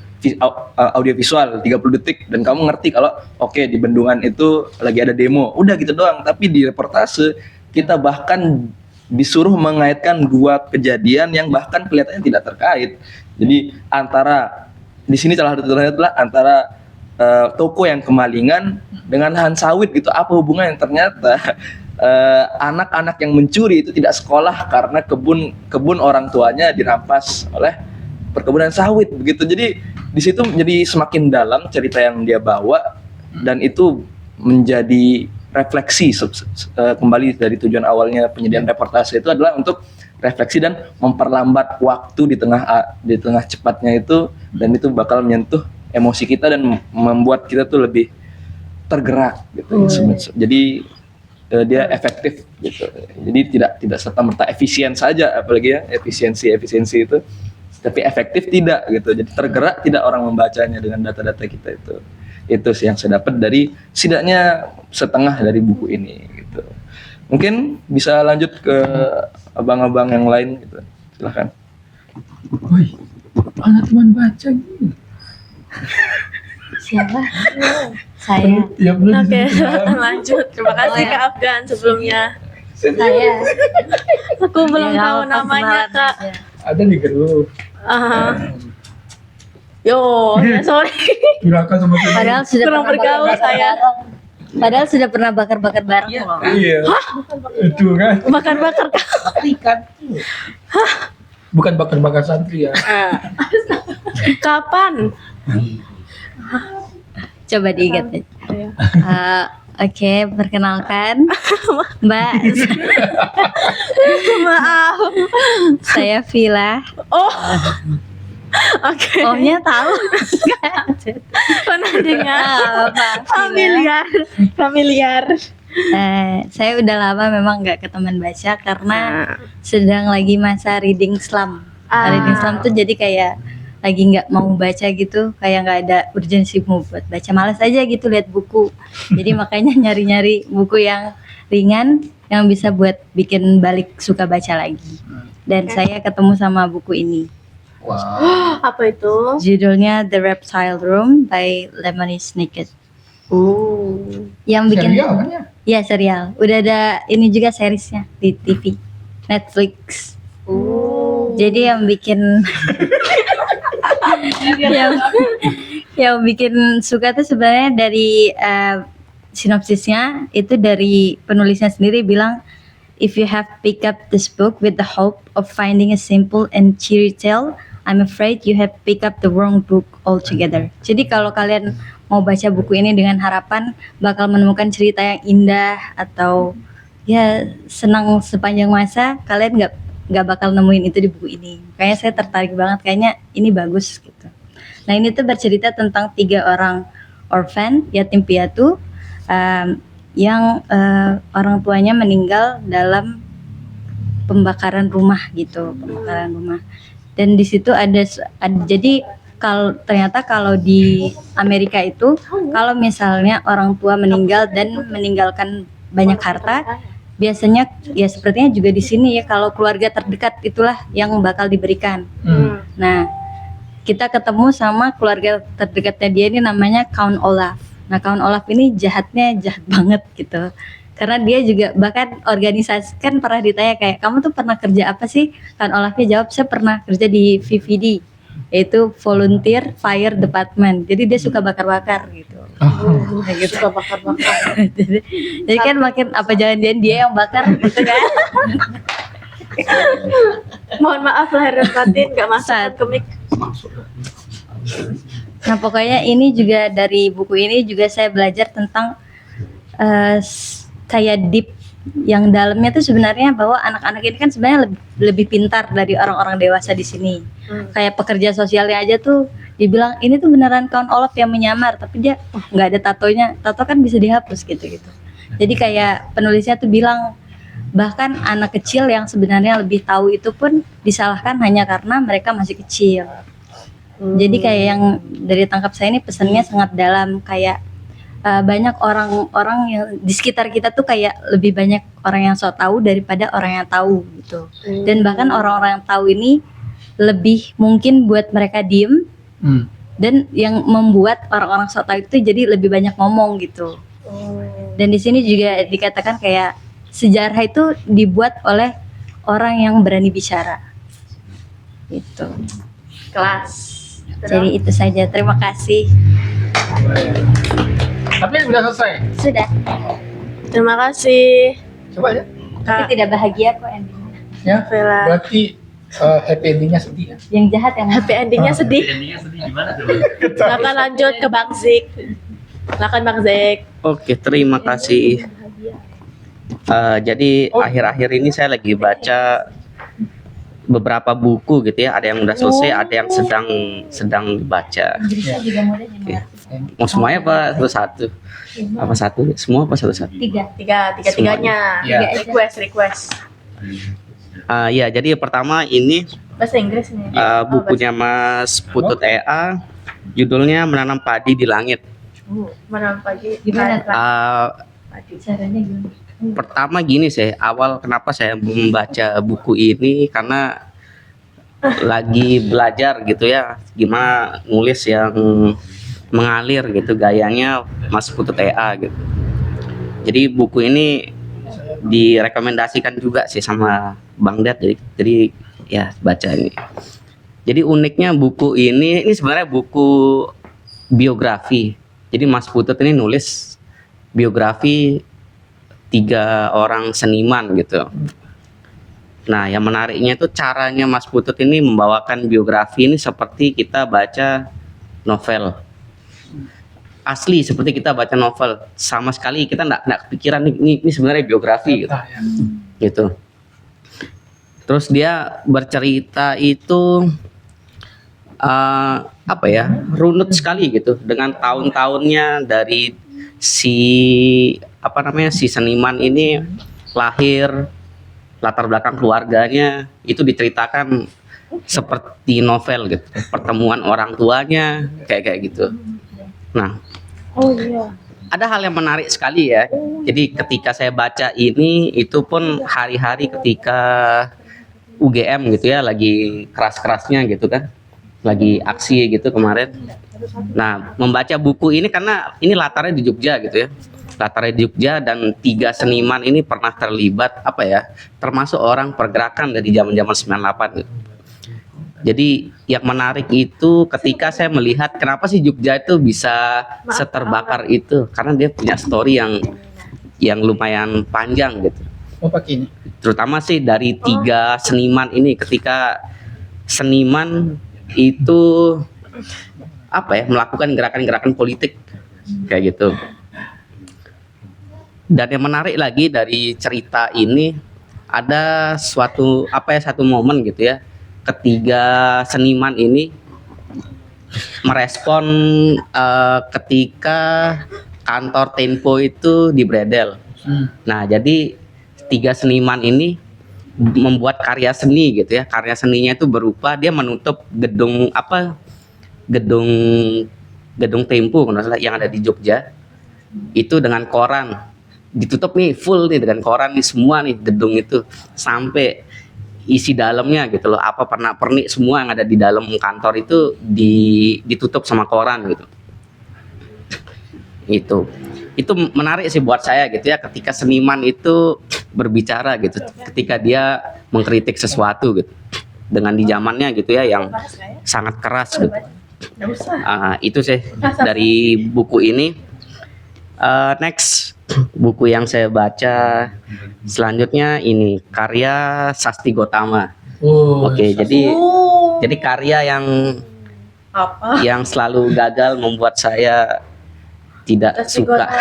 audio visual 30 detik dan kamu ngerti kalau oke, di bendungan itu lagi ada demo. Udah gitu doang. Tapi di reportase kita bahkan disuruh mengaitkan dua kejadian yang bahkan kelihatannya tidak terkait. Jadi di sini salah satu contohnya adalah antara toko yang kemalingan dengan lahan sawit gitu. Apa hubungannya? Ternyata anak-anak yang mencuri itu tidak sekolah karena kebun orang tuanya dirampas oleh perkebunan sawit begitu. Jadi di situ menjadi semakin dalam cerita yang dia bawa, dan itu menjadi refleksi kembali dari tujuan awalnya penyediaan reportase itu adalah untuk refleksi dan memperlambat waktu di tengah cepatnya itu, dan itu bakal menyentuh emosi kita dan membuat kita tuh lebih tergerak gitu. Jadi dia efektif gitu. Jadi tidak serta-merta efisien saja, apalagi ya efisiensi itu, tapi efektif tidak gitu. Jadi tergerak tidak orang membacanya dengan data-data kita itu. Itu sih yang saya dapat dari setidaknya setengah dari buku ini gitu. Mungkin bisa lanjut ke abang-abang yang lain gitu. Silakan. Woi, anak teman baca gitu. Siapa? Saya. Ya, belum Oke, disebutkan. lanjut. Terima kasih Kak Afgan sebelumnya. Saya. Aku belum tahu namanya Kak. Ada di grup. Ya sorry. Duraka sama saya. Padahal sudah Kurang pernah bergaul bakar-bakar saya. bareng. Padahal sudah pernah bakar-bakar bareng loh. Iya. Itu kan. Bakar-bakar Kak. Bukan bakar-bakar santri ya. Kapan? Coba diingat aja. Ayo. Oke, perkenalkan Mbak, Maaf. saya Vila. Oh. Oke. Ohnya tahu. Pernah dengar. Apa, Vila? Familiar. Saya udah lama memang nggak ke teman baca karena sedang lagi masa reading slump. Reading slump tuh jadi kayak lagi nggak mau baca gitu, kayak nggak ada urgensi mau buat baca, malas aja gitu lihat buku. Jadi makanya nyari-nyari buku yang ringan yang bisa buat bikin balik suka baca lagi. Dan saya ketemu sama buku ini. Wah. Apa itu? Judulnya The Reptile Room by Lemony Snicket. Yang bikin Serial kan ya? ya serial. Udah ada ini juga seriesnya di TV Netflix. Jadi yang bikin yang bikin suka tuh sebenarnya dari sinopsisnya itu dari penulisnya sendiri bilang, if you have picked up this book with the hope of finding a simple and cheery tale, I'm afraid you have picked up the wrong book altogether. Jadi kalau kalian mau baca buku ini dengan harapan bakal menemukan cerita yang indah atau ya senang sepanjang masa, kalian nggak bakal nemuin itu di buku ini. Kayaknya saya tertarik banget, kayaknya ini bagus gitu. Nah ini tuh bercerita tentang 3 orang orphan, yatim piatu, yang orang tuanya meninggal dalam pembakaran rumah gitu, pembakaran rumah. Dan di situ ada jadi ternyata kalau di Amerika itu kalau misalnya orang tua meninggal dan meninggalkan banyak harta, biasanya ya sepertinya juga di sini ya, kalau keluarga terdekat itulah yang bakal diberikan. Nah, kita ketemu sama keluarga terdekatnya dia, ini namanya Count Olaf. Nah, Count Olaf ini jahatnya jahat banget gitu. Karena dia juga bahkan organisasi kan pernah ditanya kayak kamu tuh pernah kerja apa sih? Kan Olafnya jawab saya pernah kerja di VVD, yaitu Volunteer Fire Department. Jadi dia suka bakar-bakar gitu. Kayak gitu. Suka bakar-bakar. Jadi kan makin apa jangan-jangan dia yang bakar gitu kan? Mohon maaf lahir dan batin nggak masuk ke mic. Nah pokoknya ini juga dari buku ini juga saya belajar tentang kayak deep yang dalamnya tuh sebenarnya bahwa anak-anak ini kan sebenarnya lebih pintar dari orang-orang dewasa di sini. Kayak pekerja sosialnya aja tuh dibilang ini tuh beneran kawan Olaf yang menyamar, tapi dia nggak ada tatonya, tato kan bisa dihapus gitu. Jadi kayak penulisnya tuh bilang bahkan anak kecil yang sebenarnya lebih tahu itu pun disalahkan hanya karena mereka masih kecil. Jadi kayak yang dari tangkap saya ini pesannya sangat dalam, kayak banyak orang-orang yang di sekitar kita tuh kayak lebih banyak orang yang sok tahu daripada orang yang tahu gitu. Dan bahkan orang-orang yang tahu ini lebih mungkin buat mereka diem, dan yang membuat orang-orang sok tahu itu jadi lebih banyak ngomong gitu. Dan di sini juga dikatakan kayak sejarah itu dibuat oleh orang yang berani bicara gitu. Kelas. Jadi itu saja, terima kasih. Tapi sudah selesai. Sudah, Terima kasih. Coba ya. tapi Kak tidak bahagia kok endingnya. Ya. Vela. Berarti happy endingnya sedih ya. Yang jahat yang Happy endingnya sedih. Silakan lanjut ke Bang Zik. Silakan Bang Zik. Oke, terima kasih. Jadi akhir-akhir ini saya lagi baca beberapa buku gitu ya. Ada yang udah selesai, ada yang sedang dibaca. Inggrisnya juga mudah Oke. Mau semuanya apa satu-satu? Apa satu? Semua apa satu-satu? Tiga-tiganya. Iya. Request. Ya, jadi pertama ini Bahasa Inggris nih. bukunya Mas Putut EA, judulnya Menanam Padi di Langit. Menanam pagi. Gimana, Pak? Caranya gimana? Pertama gini sih, awal kenapa saya membaca buku ini karena lagi belajar gitu ya, gimana nulis yang mengalir gitu gayanya Mas Putut EA gitu. Jadi buku ini direkomendasikan juga sih sama Bang Dad, jadi ya baca ini. Jadi uniknya buku ini sebenarnya buku biografi. Jadi Mas Putut ini nulis biografi 3 orang seniman gitu. Nah, yang menariknya itu caranya Mas Putut ini membawakan biografi ini seperti kita baca novel. Asli seperti kita baca novel. Sama sekali kita enggak kepikiran ini sebenarnya biografi gitu. Gitu. Terus dia bercerita itu apa ya? Runut sekali gitu dengan tahun-tahunnya dari si seniman ini lahir, latar belakang keluarganya itu diceritakan seperti novel gitu, pertemuan orang tuanya kayak gitu. Nah, ada hal yang menarik sekali ya. Jadi ketika saya baca ini itu pun hari-hari ketika UGM gitu ya, lagi keras-kerasnya gitu kan, lagi aksi gitu kemarin. Nah, membaca buku ini karena ini latarnya di Jogja gitu ya. Latarnya di Jogja dan 3 seniman ini pernah terlibat termasuk orang pergerakan dari zaman-zaman 98 gitu. Jadi yang menarik itu ketika saya melihat kenapa sih Jogja itu bisa seterbakar itu, karena dia punya story yang lumayan panjang gitu. Oh, pakai ini. Terutama sih dari 3 seniman ini, ketika seniman itu melakukan gerakan-gerakan politik kayak gitu. Dan yang menarik lagi dari cerita ini ada satu momen gitu ya, ketiga seniman ini merespon ketika kantor Tempo itu dibredel. Nah, jadi 3 seniman ini membuat karya seni gitu ya. Karya seninya itu berupa dia menutup gedung Tempo kalau nggak salah yang ada di Jogja itu dengan koran. Ditutup nih full nih dengan koran nih semua nih gedung itu sampai isi dalamnya gitu loh, apa pernak-pernik semua yang ada di dalam kantor itu ditutup sama koran gitu. Itu itu menarik sih buat saya gitu ya, ketika seniman itu berbicara gitu, ketika dia mengkritik sesuatu gitu, dengan di zamannya gitu ya yang sangat keras gitu. Itu sih dari buku ini. Next buku yang saya baca selanjutnya ini karya Sasti Gotama. Oke, jadi karya yang selalu gagal membuat saya tidak Sasti suka. Gotama.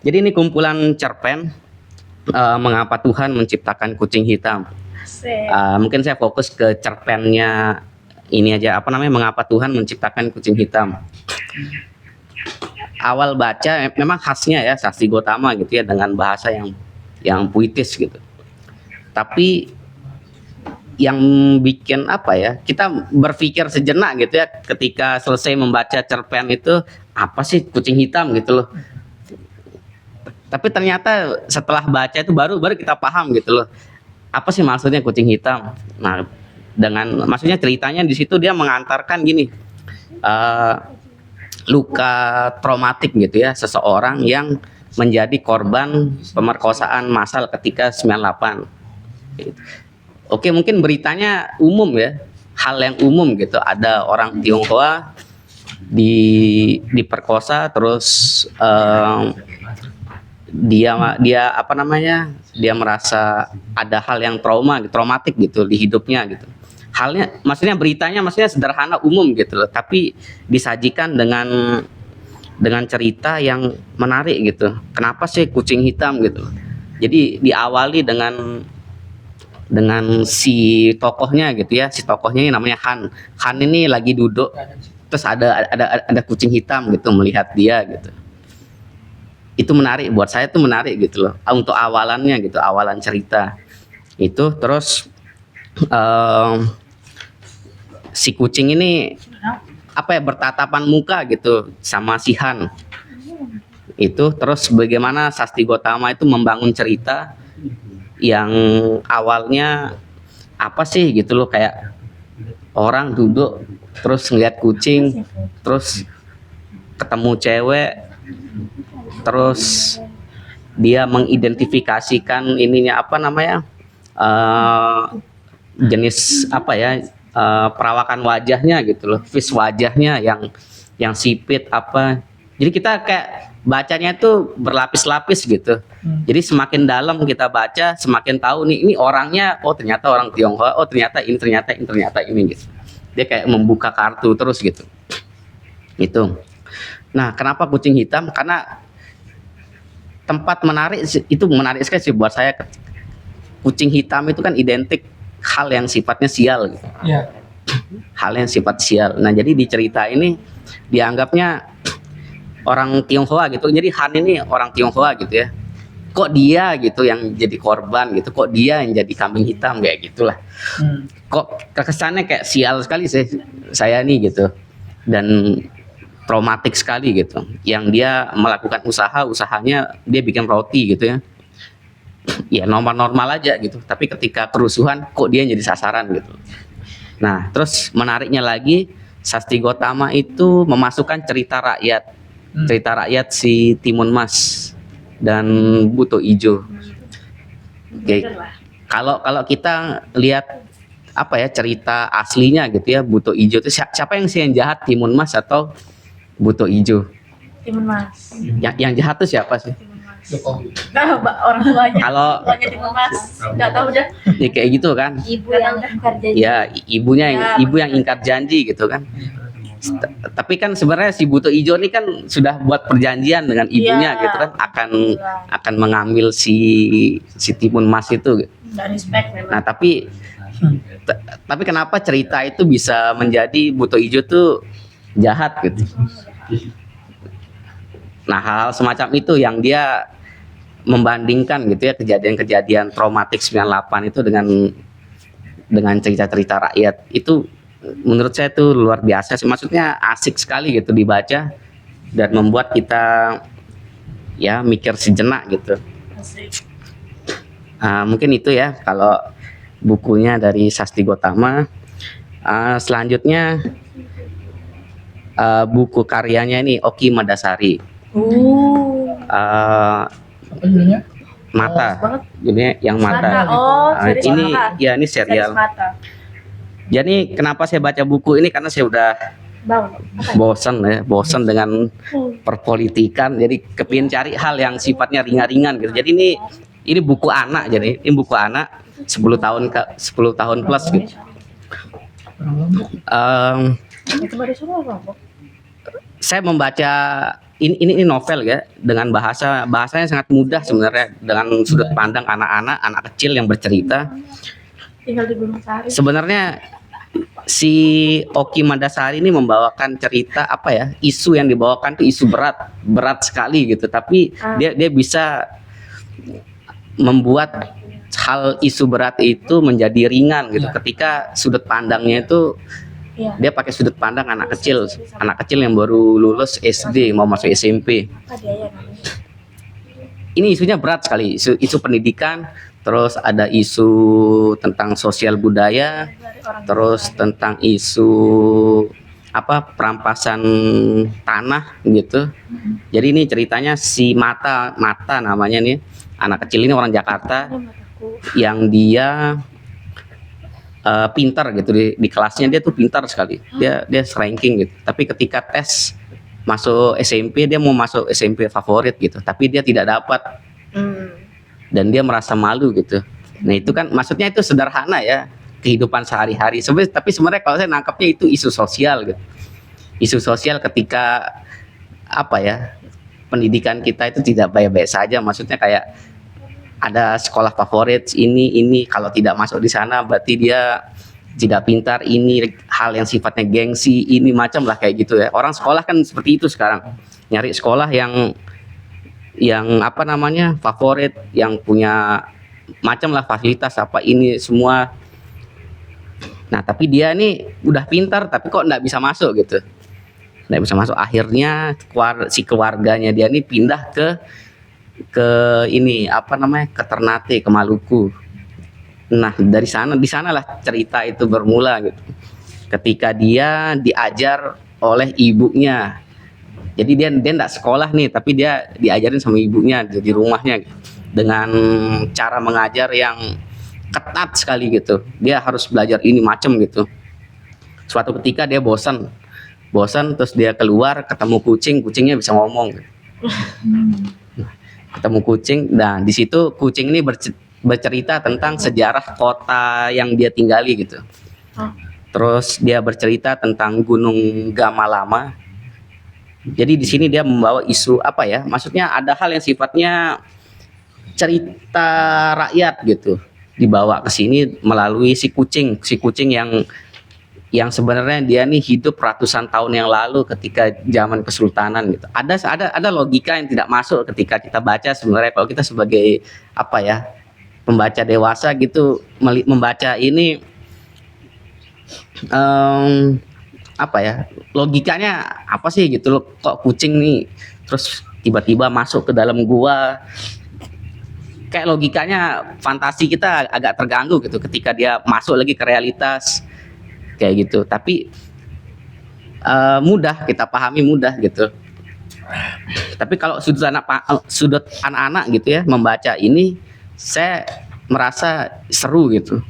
Jadi ini kumpulan cerpen mengapa Tuhan menciptakan kucing hitam. Asik. Mungkin saya fokus ke cerpennya ini aja, apa namanya, mengapa Tuhan menciptakan kucing hitam. Awal baca memang khasnya ya Sasti Gotama gitu ya, dengan bahasa yang puitis gitu. Tapi yang bikin apa ya, kita berpikir sejenak gitu ya ketika selesai membaca cerpen itu, apa sih kucing hitam gitu loh. Tapi ternyata setelah baca itu baru kita paham gitu loh, apa sih maksudnya kucing hitam. Nah, dengan maksudnya ceritanya di situ dia mengantarkan gini, luka traumatik gitu ya seseorang yang menjadi korban pemerkosaan massal ketika 98. Oke, mungkin beritanya umum ya, hal yang umum gitu, ada orang Tionghoa diperkosa, terus dia apa namanya, dia merasa ada hal yang traumatik gitu di hidupnya gitu. Halnya maksudnya beritanya maksudnya sederhana umum gitu loh, tapi disajikan dengan cerita yang menarik gitu. Kenapa sih kucing hitam gitu. Jadi diawali dengan si tokohnya gitu ya. Si tokohnya ini namanya Han. Han ini lagi duduk, terus ada kucing hitam gitu melihat dia gitu. Itu menarik buat saya, tuh menarik gitu loh untuk awalannya gitu, awalan cerita itu. Terus si kucing ini apa ya, bertatapan muka gitu sama si Han itu. Terus bagaimana Sasti Gotama itu membangun cerita yang awalnya apa sih gitu loh, kayak orang duduk terus ngeliat kucing, terus ketemu cewek, terus dia mengidentifikasikan ininya apa namanya, jenis apa ya, perawakan wajahnya gitu loh, face wajahnya yang sipit apa. Jadi kita kayak bacanya itu berlapis-lapis gitu. Jadi semakin dalam kita baca, semakin tahu nih ini orangnya, oh ternyata orang Tionghoa, oh ternyata ini gitu. Dia kayak membuka kartu terus gitu. Itu. Nah, kenapa kucing hitam? Karena tempat menarik itu menarik sekali sih buat saya. Kucing hitam itu kan identik hal yang sifatnya sial gitu. Ya. Hal yang sifat sial. Nah, jadi di cerita ini dianggapnya orang Tionghoa gitu. Jadi Han ini orang Tionghoa gitu ya. Kok dia gitu yang jadi korban gitu, kok dia yang jadi kambing hitam kayak gitulah. Kok kesannya kayak sial sekali sih saya nih gitu. Dan traumatik sekali gitu. Yang dia melakukan usahanya dia bikin roti gitu ya. Ya normal-normal aja gitu, tapi ketika kerusuhan kok dia jadi sasaran gitu. Nah, terus menariknya lagi, Sasti Gotama itu memasukkan cerita rakyat si Timun Mas dan Buto Ijo. Oke. Kalau kita lihat apa ya cerita aslinya gitu ya, Buto Ijo itu siapa yang sih yang jahat, Timun Mas atau Buto Ijo? Timun Mas. Yang jahat tuh siapa sih? Nah, orang tuanya. Kalau Timun Mas. Enggak tahu dah. ya kayak gitu kan. Ibu yang ingkar janji. Ya, ibu yang ingkar janji gitu kan. Tapi kan sebenarnya si Buto Ijo ini kan sudah buat perjanjian dengan ibunya Iya. gitu kan, akan mengambil si Timun Mas itu. Enggak respect memang. Nah, tapi kenapa cerita itu bisa menjadi Buto Ijo tuh jahat gitu. Nah, hal semacam itu yang dia membandingkan gitu ya, kejadian-kejadian traumatik 98 itu dengan cerita-cerita rakyat. Itu menurut saya tuh luar biasa sih, maksudnya asik sekali gitu dibaca dan membuat kita ya mikir sejenak gitu. Mungkin itu ya kalau bukunya dari Sasti Gotama. Selanjutnya buku karyanya ini Oki Madasari. Eh, Apa judulnya? Mata, judulnya yang Mata. Oh, Ah, series ini Mata. ya ini Series serial. Mata. Jadi kenapa saya baca buku ini karena saya udah Bang, bosan dengan perpolitikan. Jadi kepingin cari hal yang sifatnya ringan-ringan gitu. Jadi ini buku anak, jadi ini buku anak 10 tahun plus gitu. Saya membaca ini novel ya, dengan bahasanya sangat mudah sebenarnya, dengan sudut pandang anak kecil yang bercerita. tinggal di Gunung Sari. Sebenarnya si Oki Madasari ini membawakan cerita apa ya, isu yang dibawakan tuh isu berat sekali gitu, tapi dia bisa membuat hal isu berat itu menjadi ringan gitu, ketika sudut pandangnya itu dia pakai sudut pandang anak kecil yang baru lulus SD mau masuk SMP. Ini isunya berat sekali, isu pendidikan, terus ada isu tentang sosial budaya, terus tentang isu perampasan tanah gitu. Jadi ini ceritanya si Mata namanya nih, anak kecil ini orang Jakarta yang dia pintar gitu, di kelasnya dia tuh pintar sekali, dia ranking gitu, tapi ketika tes masuk SMP, dia mau masuk SMP favorit gitu, tapi dia tidak dapat dan dia merasa malu gitu. Nah itu kan maksudnya itu sederhana ya, kehidupan sehari-hari tapi sebenarnya kalau saya nangkapnya itu isu sosial gitu, isu sosial ketika pendidikan kita itu tidak baik-baik saja. Maksudnya kayak ada sekolah favorit ini kalau tidak masuk di sana berarti dia tidak pintar, ini hal yang sifatnya gengsi, ini macam lah kayak gitu ya. Orang sekolah kan seperti itu sekarang, nyari sekolah yang favorit, yang punya macam lah fasilitas ini semua. Nah tapi dia nih udah pintar tapi kok nggak bisa masuk gitu, nggak bisa masuk. Akhirnya si keluarganya dia nih pindah ke ke Ternate, ke Maluku. Nah di sanalah cerita itu bermula gitu, ketika dia diajar oleh ibunya. Jadi dia enggak sekolah nih, tapi dia diajarin sama ibunya di rumahnya gitu, dengan cara mengajar yang ketat sekali gitu. Dia harus belajar ini macam gitu. Suatu ketika dia bosan terus dia keluar ketemu kucingnya bisa ngomong gitu. Ketemu kucing, dan di situ kucing ini bercerita tentang sejarah kota yang dia tinggali gitu. Terus dia bercerita tentang Gunung Gamalama. Jadi di sini dia membawa isu maksudnya ada hal yang sifatnya cerita rakyat gitu, dibawa ke sini melalui si kucing yang sebenarnya dia nih hidup ratusan tahun yang lalu ketika zaman kesultanan gitu. Ada logika yang tidak masuk ketika kita baca sebenarnya. Kalau kita sebagai pembaca dewasa gitu membaca ini logikanya apa sih gitu loh, kok kucing nih terus tiba-tiba masuk ke dalam gua. Kayak logikanya fantasi kita agak terganggu gitu ketika dia masuk lagi ke realitas kayak gitu. Tapi mudah kita pahami, mudah gitu. Tapi kalau sudut anak-anak gitu ya membaca ini, saya merasa seru gitu.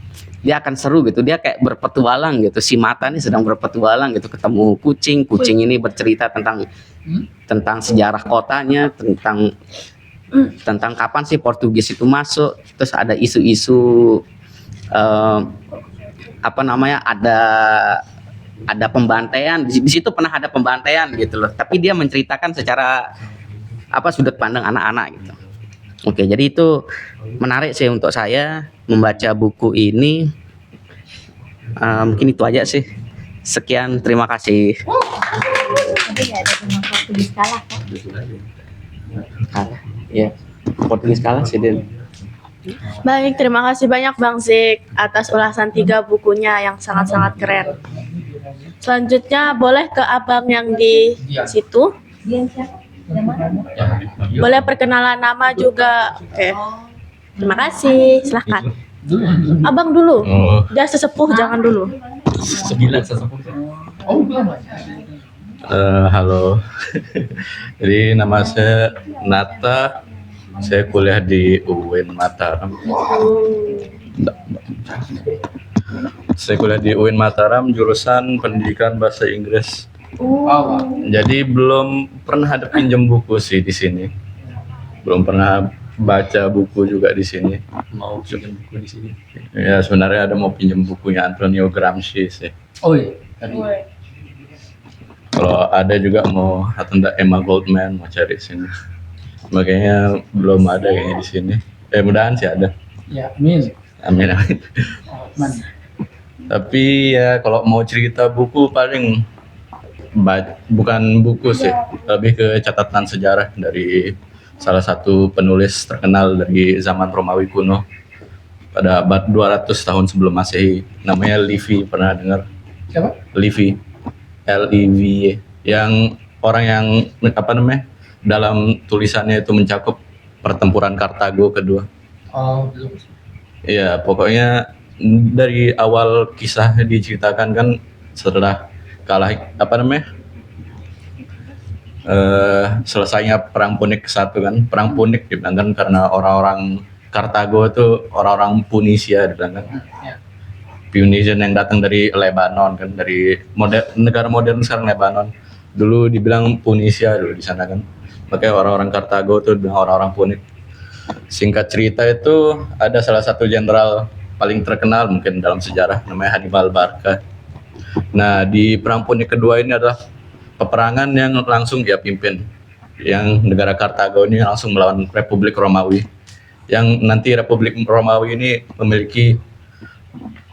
Dia akan seru gitu, dia kayak berpetualang gitu. Si Mata ini sedang berpetualang gitu, ketemu kucing ini bercerita tentang sejarah kotanya, tentang kapan sih Portugis itu masuk. Terus ada isu-isu ada pembantaian di situ, pernah ada pembantaian gitu loh, tapi dia menceritakan secara sudut pandang anak-anak gitu. Oke, jadi itu menarik sih untuk saya membaca buku ini. Mungkin itu aja sih. Sekian, terima kasih. Ya, Portugis kalah sih Den. Baik, terima kasih banyak Bang Zik atas ulasan 3 bukunya yang sangat-sangat keren. Selanjutnya boleh ke abang yang di situ. Boleh perkenalan nama juga. Oke. Terima kasih. Silahkan. Abang dulu. Dia sesepuh, jangan dulu. 9 sesepuh. Halo, jadi nama saya Nata, saya kuliah di UIN Mataram. Saya kuliah di UIN Mataram, jurusan Pendidikan Bahasa Inggris. Jadi belum pernah ada pinjam buku sih di sini, belum pernah baca buku juga di sini. Mau pinjam buku di sini. Ya sebenarnya ada mau pinjam bukunya Antonio Gramsci sih. Oh iya, tadi. Kalau ada juga mau atau enggak Emma Goldman mau cari sini. Makanya belum ada kayaknya di sini. Mudahan sih ada. Ya, amin. Amin amin. Aman. Tapi ya kalau mau cerita buku paling bukan buku sih, lebih ke catatan sejarah dari salah satu penulis terkenal dari zaman Romawi kuno pada abad 200 tahun sebelum Masehi. Namanya Livy, pernah dengar? Siapa? Livy, Livy, yang orang yang apa namanya dalam tulisannya itu mencakup pertempuran Kartago kedua. Oh, belum. Iya, pokoknya dari awal kisah diceritakan kan setelah kalah apa namanya selesainya perang Punik ke-1 kan, perang Punik dibilang kan karena orang-orang Kartago itu orang-orang Punisia dibilang kan. Ya. Punisian yang datang dari Lebanon kan, dari negara modern sekarang Lebanon. Dulu dibilang Punisia dulu di sana kan. Makanya orang-orang Kartago itu dibilang orang-orang Punik. Singkat cerita itu ada salah satu jenderal paling terkenal mungkin dalam sejarah namanya Hannibal Barca. Nah, di perang Punik kedua ini adalah peperangan yang langsung dia pimpin. Yang negara Kartago ini langsung melawan Republik Romawi. Yang nanti Republik Romawi ini memiliki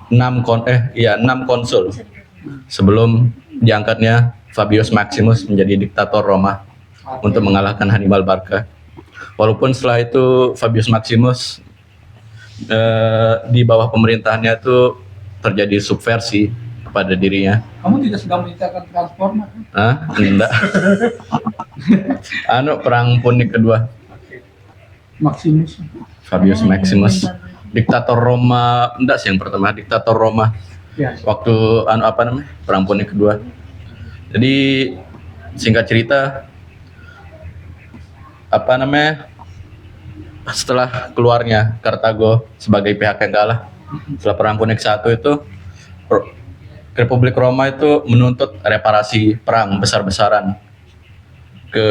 6 konsul sebelum diangkatnya Fabius Maximus menjadi diktator Roma untuk mengalahkan Hannibal Barca. Walaupun setelah itu Fabius Maximus di bawah pemerintahannya itu terjadi subversi kepada dirinya. Kamu tidak sedang menceritakan Transformer? Hah? Enggak. Perang Punik kedua. Maximus. Fabius Maximus, diktator Roma, enggak sih yang pertama, diktator Roma. Ya. Waktu perang Punik kedua. Jadi singkat cerita setelah keluarnya Kartago sebagai pihak yang kalah setelah perang Punik 1 itu Republik Roma itu menuntut reparasi perang besar-besaran ke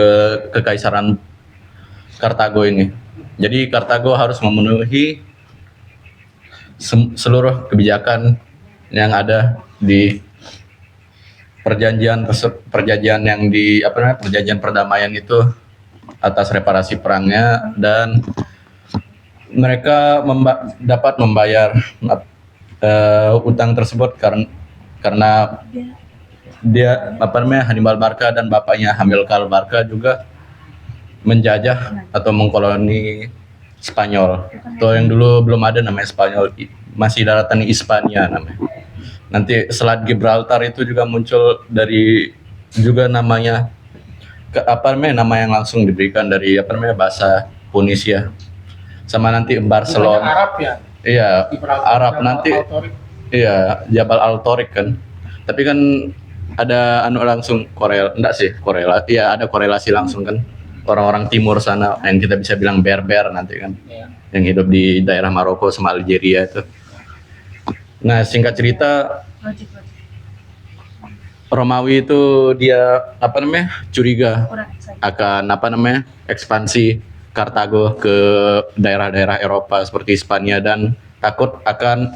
kekaisaran Kartago ini. Jadi Kartago harus memenuhi seluruh kebijakan yang ada di perjanjian yang di perjanjian perdamaian itu atas reparasi perangnya, dan mereka dapat membayar utang tersebut karena dia Hannibal Barca dan bapaknya Hamilcar Barca juga menjajah atau mengkoloni Spanyol. Atau yang dulu belum ada namanya Spanyol, masih daratan Hispania namanya. Nanti Selat Gibraltar itu juga muncul dari juga namanya nama yang langsung diberikan dari bahasa Punisia. Sama nanti Barcelona. Arab ya? Iya, Arab Jabal nanti. Al-Tariq. Iya, Jabal Al-Tariq kan. Tapi kan ada langsung ada korelasi langsung kan. Orang-orang timur sana yang kita bisa bilang Berber nanti kan. Ya. Yang hidup di daerah Maroko sama Algeria itu. Nah, singkat cerita Romawi itu dia curiga akan ekspansi Kartago ke daerah-daerah Eropa seperti Hispania, dan takut akan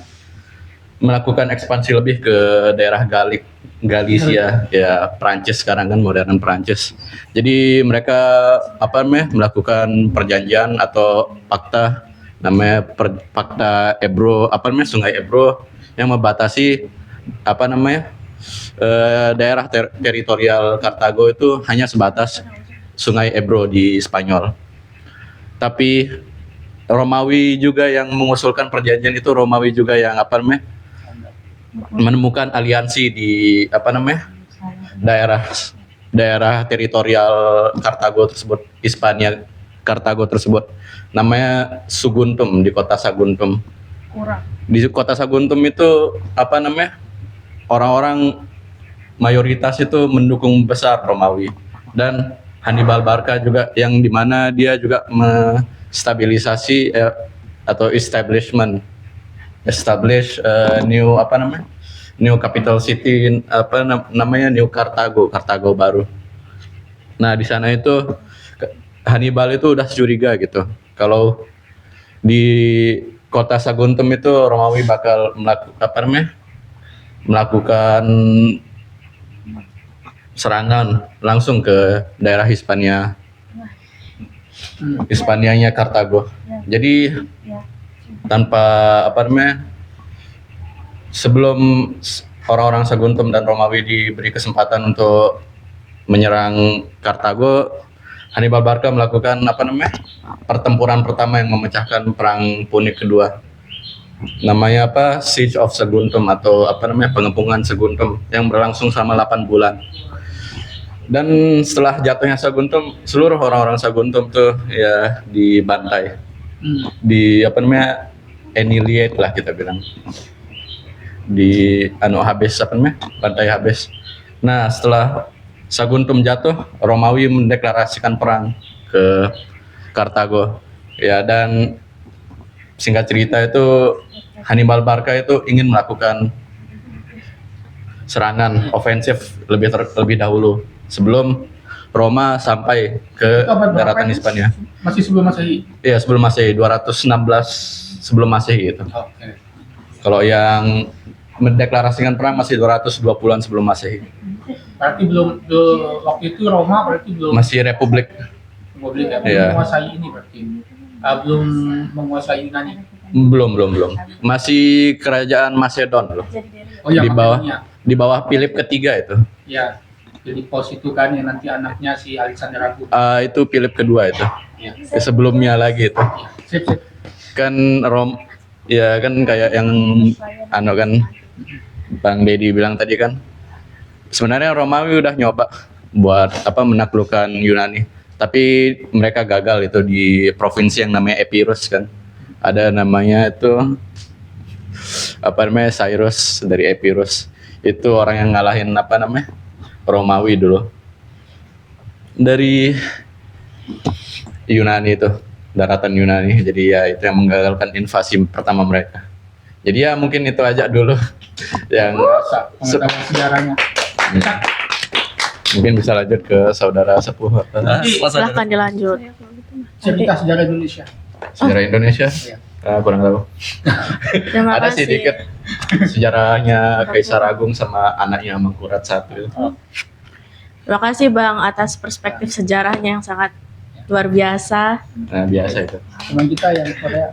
melakukan ekspansi lebih ke daerah Galicia ya, Prancis sekarang kan, modern Prancis. Jadi mereka melakukan perjanjian atau pakta namanya Pakta Ebro, Sungai Ebro, yang membatasi daerah teritorial Kartago itu hanya sebatas Sungai Ebro di Spanyol. Tapi Romawi juga yang mengusulkan perjanjian itu, Romawi juga yang menemukan aliansi di daerah teritorial Kartago tersebut, Hispania Kartago tersebut, namanya Saguntum, di kota Saguntum. Di kota Saguntum itu orang-orang mayoritas itu mendukung besar Romawi, dan Hannibal Barca juga yang dimana dia juga menstabilisasi atau establish new apa namanya, new capital city, namanya New Kartago baru. Nah di sana itu Hannibal itu udah curiga gitu kalau di kota Saguntum itu Romawi bakal melakukan serangan langsung ke daerah Hispanianya Kartago. Jadi tanpa sebelum orang-orang Saguntum dan Romawi diberi kesempatan untuk menyerang Kartago, Hannibal Barca melakukan pertempuran pertama yang memecahkan perang Punik kedua. Namanya Siege of Saguntum atau pengepungan Saguntum yang berlangsung selama 8 bulan. Dan setelah jatuhnya Saguntum, seluruh orang-orang Saguntum tuh ya dibantai, annihilate lah kita bilang, bantai habis. Nah setelah Saguntum jatuh, Romawi mendeklarasikan perang ke Kartago ya, dan singkat cerita itu Hannibal Barca itu ingin melakukan serangan ofensif lebih dahulu sebelum Roma sampai ke daratan Hispania. Masih sebelum Masehi. Iya, sebelum Masehi, 216 sebelum Masehi itu. Oke. Kalau yang mendeklarasikan perang masih 220-an sebelum Masehi. Berarti waktu itu Roma belum Masih republik. ya, Iya. menguasai ini berarti. Belum menguasai Yunani. Belum. Masih kerajaan Macedon loh. Oh ya, Di bawah Philip ketiga itu. Ya. Jadi pos itu kan yang nanti anaknya si Alexander Agung. Itu Philip kedua itu. Ya. Sebelumnya lagi itu. Sip. Kan ya kan kayak yang kan Bang Dedi bilang tadi kan. Sebenarnya Romawi udah nyoba buat menaklukkan Yunani, tapi mereka gagal itu di provinsi yang namanya Epirus kan. Ada namanya itu Cyrus dari Epirus. Itu orang yang ngalahin Romawi dulu dari Yunani itu, daratan Yunani. Jadi ya itu yang menggagalkan invasi pertama mereka. Jadi ya mungkin itu aja dulu yang Pengetahuan sejarahnya. mungkin bisa lanjut ke saudara sepuh. Silahkan dilanjut. Cerita sejarah Indonesia. Sejarah Indonesia? Iya. Kurang tahu. Terima Ada kasih. sih dikit sejarahnya Kaisar Agung sama anaknya Mangkurat I. Terima kasih Bang atas perspektif sejarahnya yang sangat luar biasa. Nah biasa itu. Teman kita yang Korea.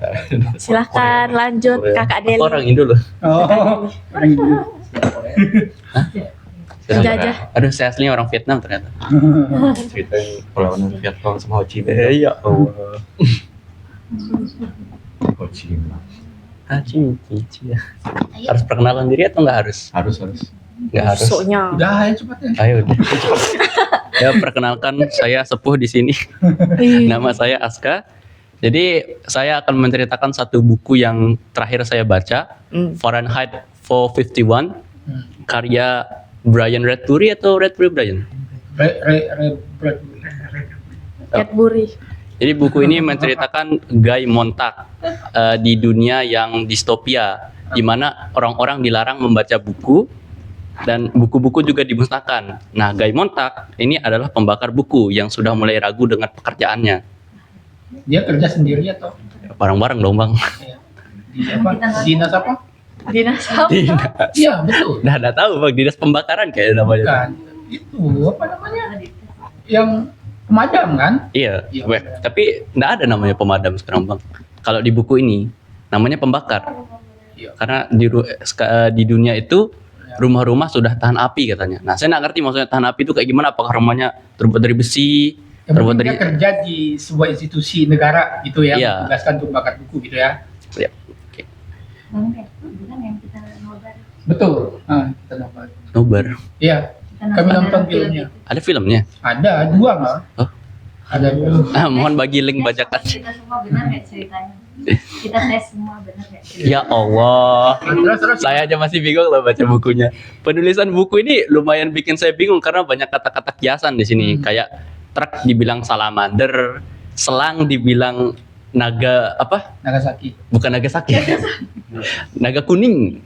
Silahkan lanjut Korea. Kakak Deli. Orang Indo loh. Oh, orang Indo. Penjajah. Aduh, saya aslinya orang Vietnam ternyata. Ceritain perlawanan Vietcong sama Ho Chi Minh. Ya Allah. Ho Chi Minh. Harus perkenalan diri atau nggak harus? Harus. Nggak harus. Soknya. Udah ayo cepat ya. Ayo udah. Ya perkenalkan, saya sepuh di sini. Nama saya Aska. Jadi saya akan menceritakan satu buku yang terakhir saya baca, Fahrenheit 451, karya Brian Redbury atau Redbury Brian? Cadbury. Jadi buku ini menceritakan Guy Montag di dunia yang distopia, di mana orang-orang dilarang membaca buku dan buku-buku juga dimusnahkan. Nah, Guy Montag ini adalah pembakar buku yang sudah mulai ragu dengan pekerjaannya. Dia kerja sendiri atau Bareng-bareng dong bang. di apa? Dinas apa? Dinas apa? Iya betul. Udah tahu bang, dinas pembakaran kayak namanya. Bukan. Itu apa namanya? Yang pemadam kan? Iya, Iya. tapi nggak ada namanya pemadam sekarang bang. Kalau di buku ini namanya pembakar. Iya. Karena di dunia itu rumah-rumah sudah tahan api katanya. Nah, saya nggak ngerti maksudnya tahan api itu kayak gimana. Apakah rumahnya terbuat dari besi, Yang terbuat penting dari dia kerja di sebuah institusi negara gitu ya, Iya. ditugaskan untuk bakar buku gitu ya. Ya, oke. Betul. Kita dapat. Nobar. Iya. Kami nonton filmnya. Ada filmnya. Ada 2 nggak? Oh. Ada 2. Mohon bagi link bajakan. Kita semua benar nggak ceritanya? Kita tes semua bener nggak? Ya Allah. Terus Saya aja masih bingung loh baca bukunya. Penulisan buku ini lumayan bikin saya bingung karena banyak kata-kata kiasan di sini. Kayak truk dibilang salamander, selang dibilang naga apa? Nagasaki. Bukan Nagasaki. Naga kuning.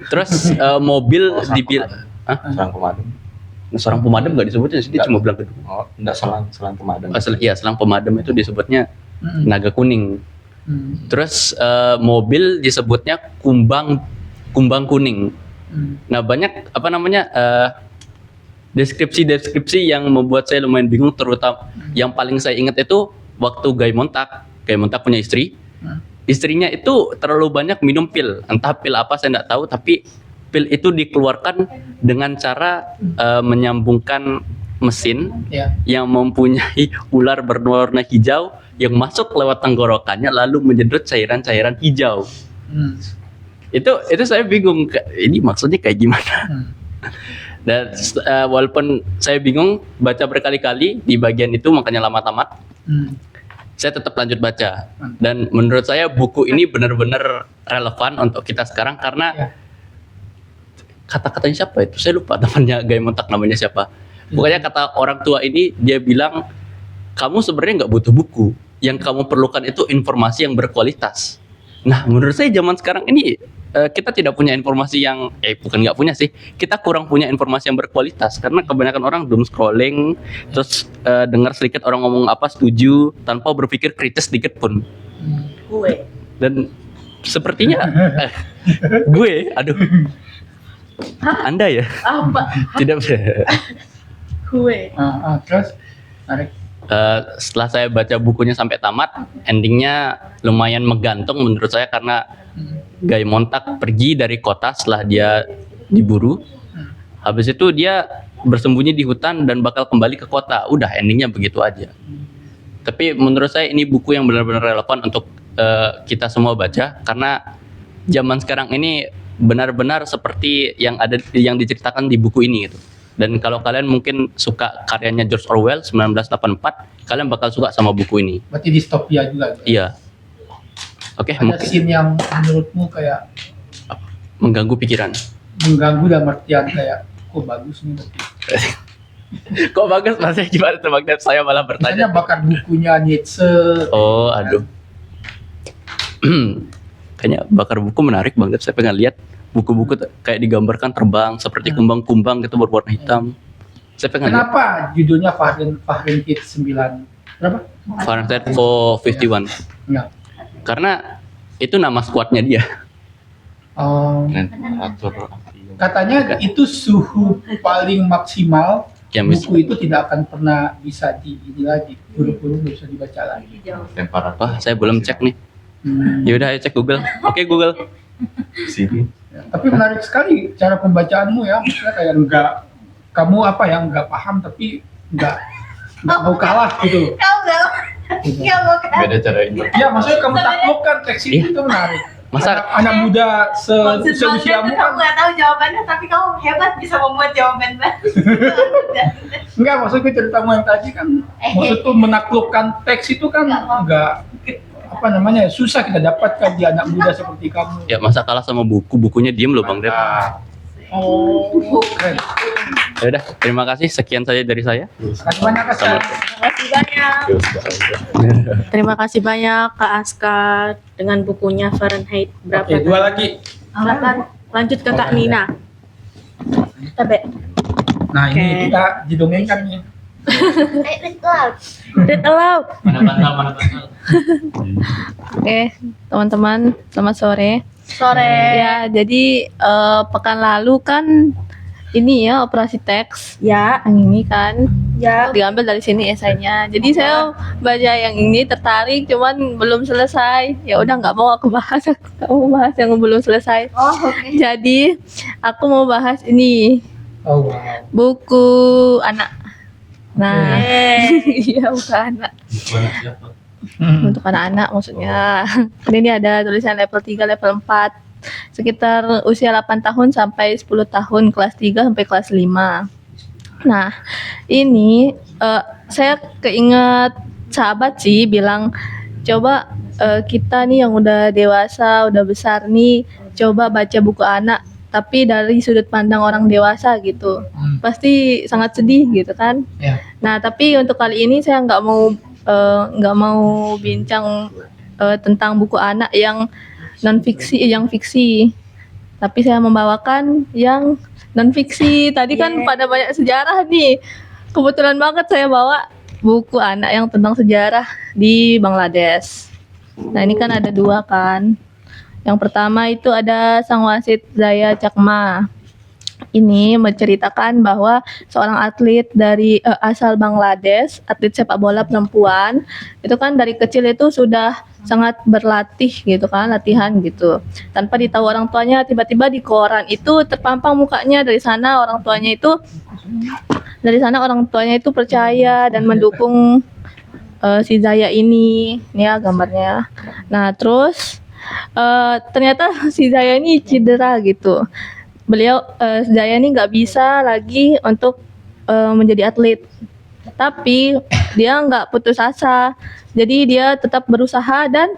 Terus mobil dibilang Selang pemadam. seorang pemadam nggak disebutnya sih, dia cuma bilang kedua. Oh, enggak selang pemadam. Iya, selang pemadam itu disebutnya naga kuning. Terus mobil disebutnya kumbang kuning. Nah, banyak apa namanya deskripsi yang membuat saya lumayan bingung, terutama yang paling saya ingat itu waktu Guy Montag punya istri. Istrinya itu terlalu banyak minum pil, entah pil apa saya nggak tahu, tapi pil itu dikeluarkan dengan cara menyambungkan mesin Ya. yang mempunyai ular berwarna hijau yang masuk lewat tenggorokannya lalu menyedot cairan-cairan hijau. Itu saya bingung, ini maksudnya kayak gimana? Dan walaupun saya bingung baca berkali-kali di bagian itu makanya lama tamat, saya tetap lanjut baca. Dan menurut saya buku ini benar-benar relevan untuk kita sekarang karena kata-katanya siapa itu? Saya lupa temannya Guy Montag namanya siapa. Pokoknya kata orang tua ini dia bilang kamu sebenarnya nggak butuh buku. Yang kamu perlukan itu informasi yang berkualitas. Nah, menurut saya zaman sekarang ini kita tidak punya informasi yang bukan nggak punya sih, kita kurang punya informasi yang berkualitas karena kebanyakan orang doom scrolling, terus dengar sedikit orang ngomong apa setuju tanpa berpikir kritis sedikit pun. Gue. Dan sepertinya gue, aduh, Anda ya Apa? tidak Gue. Terus tarik. setelah saya baca bukunya sampai tamat, endingnya lumayan menggantung menurut saya karena Guy Montag pergi dari kota setelah dia diburu. Habis itu dia bersembunyi di hutan dan bakal kembali ke kota. Udah, endingnya begitu aja. Tapi menurut saya ini buku yang benar-benar relevan untuk kita semua baca karena zaman sekarang ini benar-benar seperti yang diceritakan di buku ini gitu. Dan kalau kalian mungkin suka karyanya George Orwell 1984, kalian bakal suka sama buku ini. Berarti distopia juga. Iya. Oke, Ada mungkin scene yang menurutmu kayak mengganggu pikiran. mengganggu dalam artian kayak kok bagus nih berarti. Kok bagus masnya gimana tuh Magnet? Saya malah Misalnya bertanya. bakar bukunya Nietzsche. Oh, aduh. Kayaknya bakar buku menarik banget. Saya pengen lihat buku-buku kayak digambarkan terbang seperti kumbang-kumbang gitu berwarna hitam. Saya pengen lihat. Kenapa judulnya Fahrenheit 9 berapa? Fahrenheit 451. Enggak. Karena itu nama squadnya dia. Katanya itu suhu paling maksimal Ya, mis- buku itu tidak akan pernah bisa ini lagi, huruf-huruf bisa dibaca lagi. Wah, saya belum cek nih. Ya udah, ayo cek Google. Oke, Google. Ya, tapi menarik sekali cara pembacaanmu ya, maksudnya kayak kamu nggak paham tapi nggak mau kalah gitu. Nggak mau kan? Beda cara ini. Ya maksudnya kamu taklukkan teks itu menarik. Masa Anak muda Maksud seusiamu kamu kan nggak tahu jawabannya, tapi kamu hebat bisa membuat jawaban baru. enggak, maksudku ceritamu yang tadi kan maksudku menaklukkan teks itu kan enggak apa namanya susah kita dapatkan di anak muda seperti kamu. ya masa kalah sama bukunya diem loh Bang Dev. Oh, keren. Ya udah, terima kasih. Sekian saja dari saya. Kasih banyak Kak. Terima kasih banyak Kak Aska dengan bukunya Fahrenheit berapa? Oke, dua lagi. Silakan. Lanjut ke Kak Nina. Tebe. Nah, ini Oke. kita didongengkan nih. Read aloud. Mana bantal. Oke, teman-teman, selamat sore. Sore. Ya, jadi pekan lalu kan ini ya operasi teks Ya, yang ini kan ya. diambil dari sini esainya. Jadi saya baca yang ini tertarik, cuman belum selesai. Ya udah nggak mau aku bahas, aku mau bahas yang belum selesai. Oh, oke. Jadi aku mau bahas ini Oh, wow. buku anak. Nah, Eh, iya buku anak. Hmm. Untuk anak-anak maksudnya. Ini ada tulisan level 3, level 4. Sekitar usia 8 tahun sampai 10 tahun, kelas 3 sampai kelas 5. Nah, ini saya keinget sahabat sih bilang coba kita nih yang udah dewasa, udah besar nih, coba baca buku anak, tapi dari sudut pandang orang dewasa gitu. Pasti sangat sedih gitu kan. Ya. Nah, tapi untuk kali ini saya nggak mau bincang tentang buku anak yang non fiksi, yang fiksi. Tapi saya membawakan yang non fiksi. Tadi kan pada banyak sejarah nih. Kebetulan banget saya bawa buku anak yang tentang sejarah di Bangladesh. Nah, ini kan ada 2 kan. Yang pertama itu ada sang wasit Zaya Chakma. Ini menceritakan bahwa seorang atlet dari asal Bangladesh, atlet sepak bola perempuan, itu kan dari kecil itu sudah sangat berlatih gitu kan, latihan gitu. Tanpa ditahu orang tuanya, tiba-tiba di koran itu terpampang mukanya. Dari sana orang tuanya itu percaya dan mendukung si Zaya ini. Ini ya gambarnya. Nah, terus ternyata si Zaya ini cedera gitu. Zaya ini nggak bisa lagi untuk menjadi atlet, tapi dia nggak putus asa, jadi dia tetap berusaha dan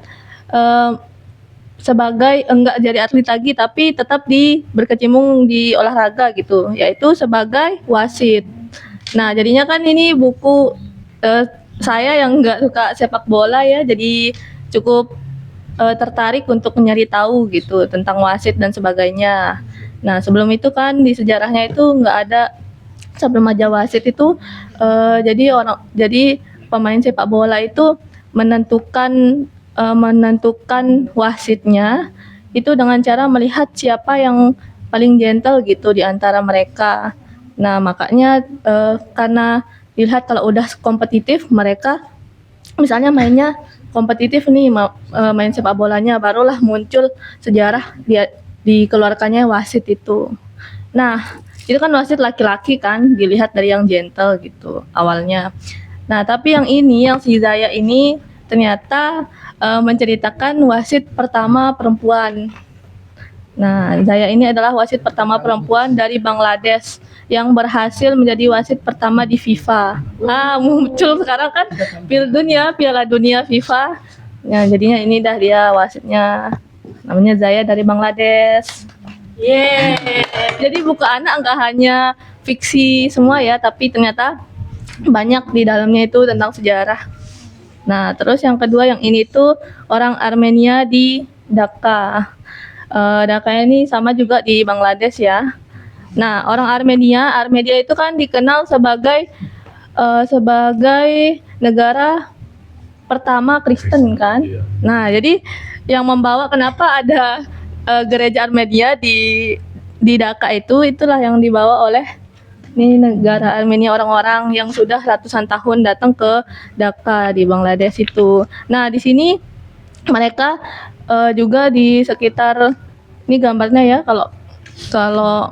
sebagai enggak jadi atlet lagi, tapi tetap berkecimpung di olahraga gitu, yaitu sebagai wasit. Nah, jadinya kan ini buku saya yang nggak suka sepak bola ya, jadi cukup tertarik untuk mencari tahu gitu tentang wasit dan sebagainya. Nah, sebelum itu kan di sejarahnya itu nggak ada, sebelum aja wasit itu jadi pemain sepak bola itu menentukan wasitnya itu dengan cara melihat siapa yang paling gentle gitu di antara mereka. Nah, makanya karena dilihat kalau udah kompetitif, mereka misalnya mainnya kompetitif nih, main sepak bolanya, barulah muncul sejarah dikeluarkannya wasit itu. Nah, itu kan wasit laki-laki kan, dilihat dari yang gentle gitu awalnya. Nah, tapi yang si Zaya ini ternyata menceritakan wasit pertama perempuan. Nah, Zaya ini adalah wasit pertama perempuan dari Bangladesh yang berhasil menjadi wasit pertama di FIFA. Muncul sekarang kan Piala Dunia FIFA. Nah, jadinya ini dah dia wasitnya. Namanya Zaya dari Bangladesh. Jadi buku anak nggak hanya fiksi semua ya, tapi ternyata banyak di dalamnya itu tentang sejarah. Nah, terus yang kedua, yang ini tuh orang Armenia di Dhaka. Dhaka ini sama juga di Bangladesh ya. Nah, orang Armenia itu kan dikenal sebagai negara pertama Kristen kan. Nah, jadi yang membawa kenapa ada gereja Armenia di Dhaka itulah yang dibawa oleh negara Armenia, orang-orang yang sudah ratusan tahun datang ke Dhaka di Bangladesh itu. Nah, di sini mereka juga di sekitar, ini gambarnya ya, kalau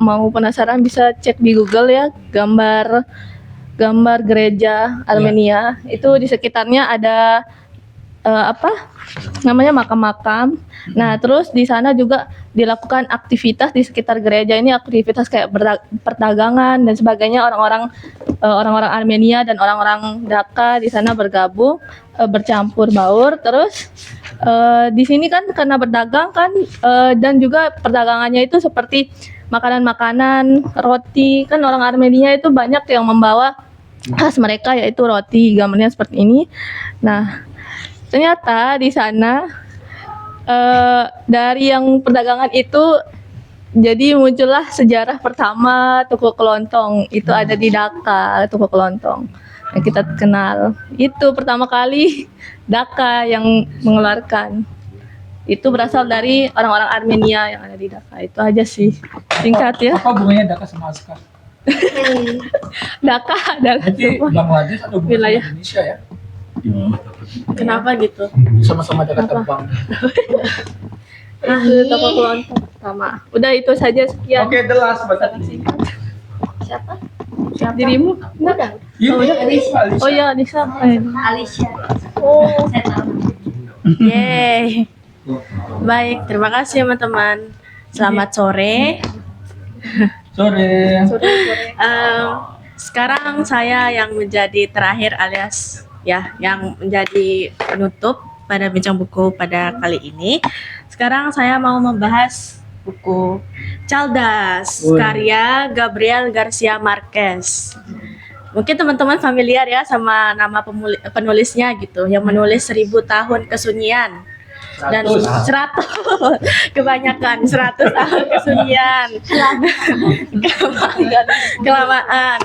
mau penasaran bisa cek di Google ya, gambar gereja Armenia. Itu di sekitarnya ada makam-makam. Nah, terus di sana juga dilakukan aktivitas di sekitar gereja ini, aktivitas kayak perdagangan dan sebagainya. Orang-orang Armenia dan orang-orang Dhaka di sana bergabung, bercampur baur. Terus di sini kan karena berdagang kan, dan juga perdagangannya itu seperti makanan-makanan, roti. Kan orang Armenia itu banyak yang membawa khas mereka, yaitu roti, gambarnya seperti ini. Nah, ternyata di sana dari yang perdagangan itu jadi muncullah sejarah pertama toko kelontong. Itu ada di Dhaka, toko kelontong yang kita kenal. Itu pertama kali Dhaka yang mengeluarkan. Itu berasal dari orang-orang Armenia yang ada di Dhaka. Itu aja sih, singkat ya. Apa hubungannya Dhaka sama Askar? Dhaka adalah Berarti Bangladesh ada hubungan wilayah sama Indonesia ya? Kenapa gitu? Sama-sama dekat terbang. itu toko kelontong pertama. Udah itu saja, sekian. Oke, the last but not least. Siapa? Dirimu? Udah. Oh iya, Anissa. Alicia. Oh. Yeay. Baik, terima kasih teman-teman. Selamat sore. Sore. Sekarang saya yang menjadi terakhir alias ya, yang menjadi penutup. pada bincang buku pada kali ini. Sekarang saya mau membahas buku Caldas karya Gabriel Garcia Marquez. Mungkin teman-teman familiar ya sama nama penulisnya gitu, yang menulis 1000 tahun kesunyian dan 100 kebanyakan 100 tahun kesunyian kelamaan.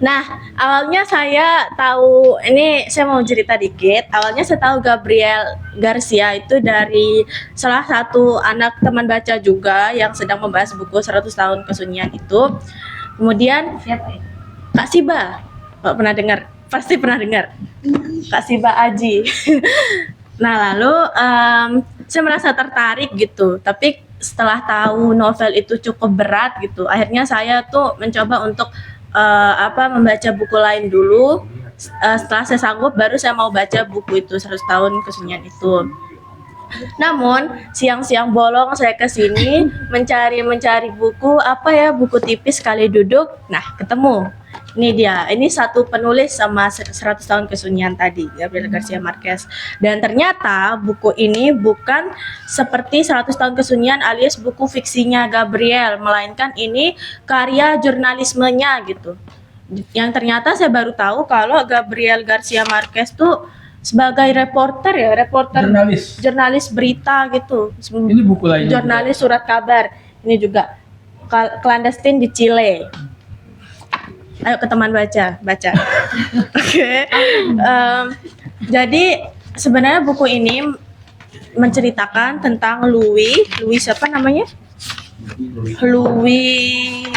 Nah, awalnya saya tahu, ini saya mau cerita dikit. Awalnya saya tahu Gabriel Garcia itu dari salah satu anak teman baca juga yang sedang membahas buku 100 tahun kesunyian itu. Kemudian siapa ya? Kak Siba. Kalau pernah dengar, pasti pernah dengar. Kak Siba Aji. Nah, lalu saya merasa tertarik gitu. Tapi setelah tahu novel itu cukup berat gitu, akhirnya saya tuh mencoba untuk membaca buku lain dulu. Setelah saya sanggup, baru saya mau baca buku itu 100 tahun kesunyian itu. Namun siang-siang bolong saya ke sini mencari buku buku tipis sekali duduk. Nah, ketemu. Ini dia. Ini satu penulis sama 100 tahun kesunyian tadi, Gabriel Garcia Marquez. Dan ternyata buku ini bukan seperti 100 tahun kesunyian alias buku fiksinya Gabriel, melainkan ini karya jurnalismenya gitu. Yang ternyata saya baru tahu kalau Gabriel Garcia Marquez tuh sebagai reporter jurnalis berita gitu. Ini buku lain. Jurnalis surat kabar. Ini juga clandestine di Chile. Ayo ke teman baca. Oke. Jadi sebenarnya buku ini menceritakan tentang Louis siapa namanya? Louis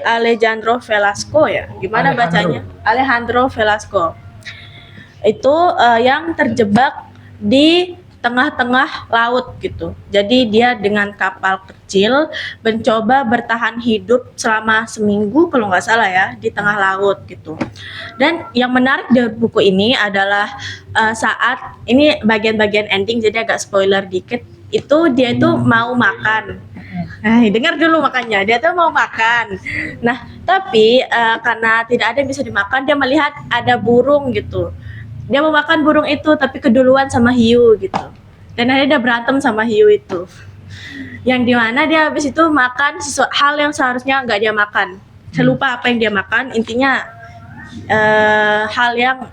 Alejandro Velasco ya. Gimana bacanya? Alejandro Velasco. Itu yang terjebak di tengah-tengah laut gitu. Jadi dia dengan kapal kecil mencoba bertahan hidup selama seminggu kalau nggak salah ya di tengah laut gitu. Dan yang menarik dari buku ini adalah saat ini bagian-bagian ending, jadi agak spoiler dikit. Itu dia itu mau makan. Nah, dengar dulu makanya dia tuh mau makan. Nah, tapi karena tidak ada yang bisa dimakan, dia melihat ada burung gitu. Dia mau makan burung itu tapi keduluan sama hiu gitu. Dan akhirnya dia berantem sama hiu itu. Yang dimana dia habis itu makan hal yang seharusnya nggak dia makan. Saya lupa apa yang dia makan. Intinya hal yang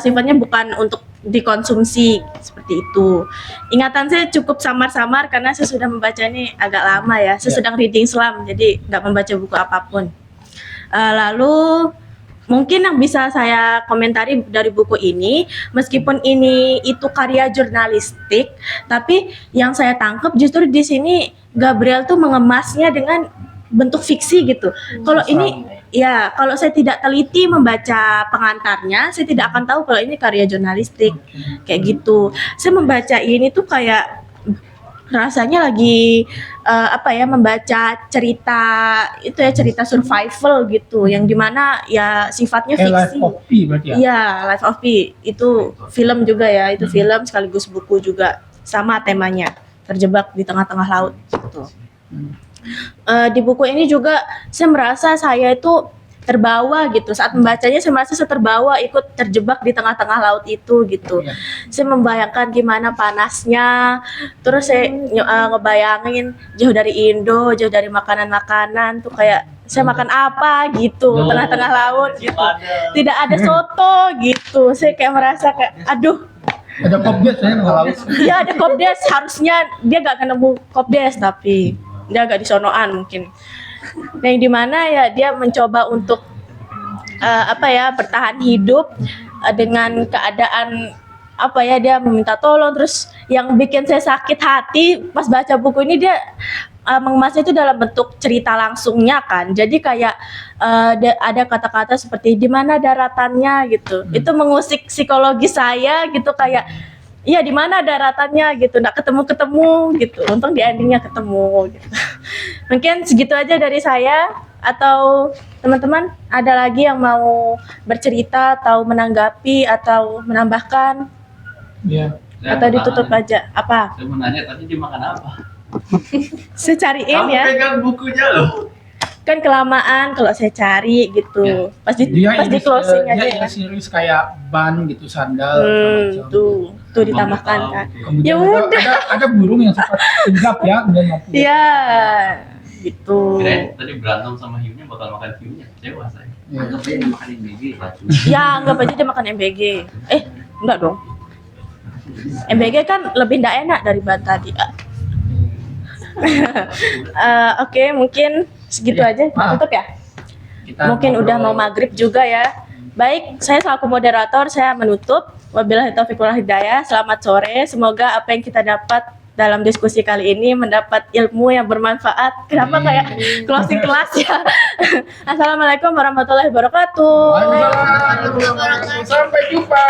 sifatnya bukan untuk dikonsumsi seperti itu. Ingatan saya cukup samar-samar karena saya sudah membaca ini agak lama ya. Saya sedang reading slam, jadi nggak membaca buku apapun. Lalu mungkin yang bisa saya komentari dari buku ini, meskipun ini itu karya jurnalistik, tapi yang saya tangkap justru di sini Gabriel tuh mengemasnya dengan bentuk fiksi gitu. Kalau ini ya, kalau saya tidak teliti membaca pengantarnya, saya tidak akan tahu kalau ini karya jurnalistik kayak gitu. Saya membaca ini tuh kayak rasanya lagi membaca cerita itu ya, cerita survival gitu, yang dimana ya sifatnya fiksi. Life of Pi berarti ya? Iya, Life of Pi itu film juga ya, itu film sekaligus buku juga, sama temanya, terjebak di tengah-tengah laut gitu. Di buku ini juga saya merasa saya itu terbawa gitu. Saat membacanya saya merasa saya terbawa, ikut terjebak di tengah-tengah laut itu gitu. Saya membayangkan gimana panasnya, terus saya ngebayangin jauh dari Indo, jauh dari makanan-makanan tuh kayak saya makan apa gitu, tengah-tengah laut gitu. Tidak ada soto gitu. Saya kayak merasa kayak aduh, Ada kopdes ya tengah laut. iya ada kopdes, harusnya dia gak nemu kopdes tapi dia agak disonoan mungkin. Yang dimana ya dia mencoba untuk bertahan hidup dengan keadaan dia meminta tolong. Terus yang bikin saya sakit hati pas baca buku ini, dia mengemasnya itu dalam bentuk cerita langsungnya kan. Jadi kayak ada kata-kata seperti di mana daratannya gitu. Itu mengusik psikologi saya gitu, kayak iya di mana daratannya gitu, nggak ketemu gitu. Untung di endingnya ketemu gitu. Mungkin segitu aja dari saya. Atau teman-teman ada lagi yang mau bercerita atau menanggapi atau menambahkan? Iya. Atau ditutup aja? Apa? Saya mau nanya tadi dia makan apa? Saya cariin ya. Pegang bukunya loh. kan kelamaan kalau saya cari gitu. Pas di closing aja ya. Series kayak ban gitu, sandal macam. Tuh ditambahkan kan. Kemudian Ya udah. ada burung yang sempat tegap ya, kemudian nyapu. Iya, gitu. Kirain tadi berantem sama hiunya bakal makan hiunya. Kecewa saya. Anggap aja makan MBG. Ya, anggap aja dia makan MBG. Enggak dong. MBG kan lebih enggak enak dari ban tadi. Oke, mungkin segitu aja. Tutup ya? Mungkin udah mau maghrib juga ya. Baik, saya selaku moderator, saya menutup. Wabillahi taufiq wal hidayah. Selamat sore. Semoga apa yang kita dapat dalam diskusi kali ini mendapat ilmu yang bermanfaat. Kenapa kayak closing kelas ya? Assalamualaikum warahmatullahi wabarakatuh. Waalaikumsalam. Sampai jumpa.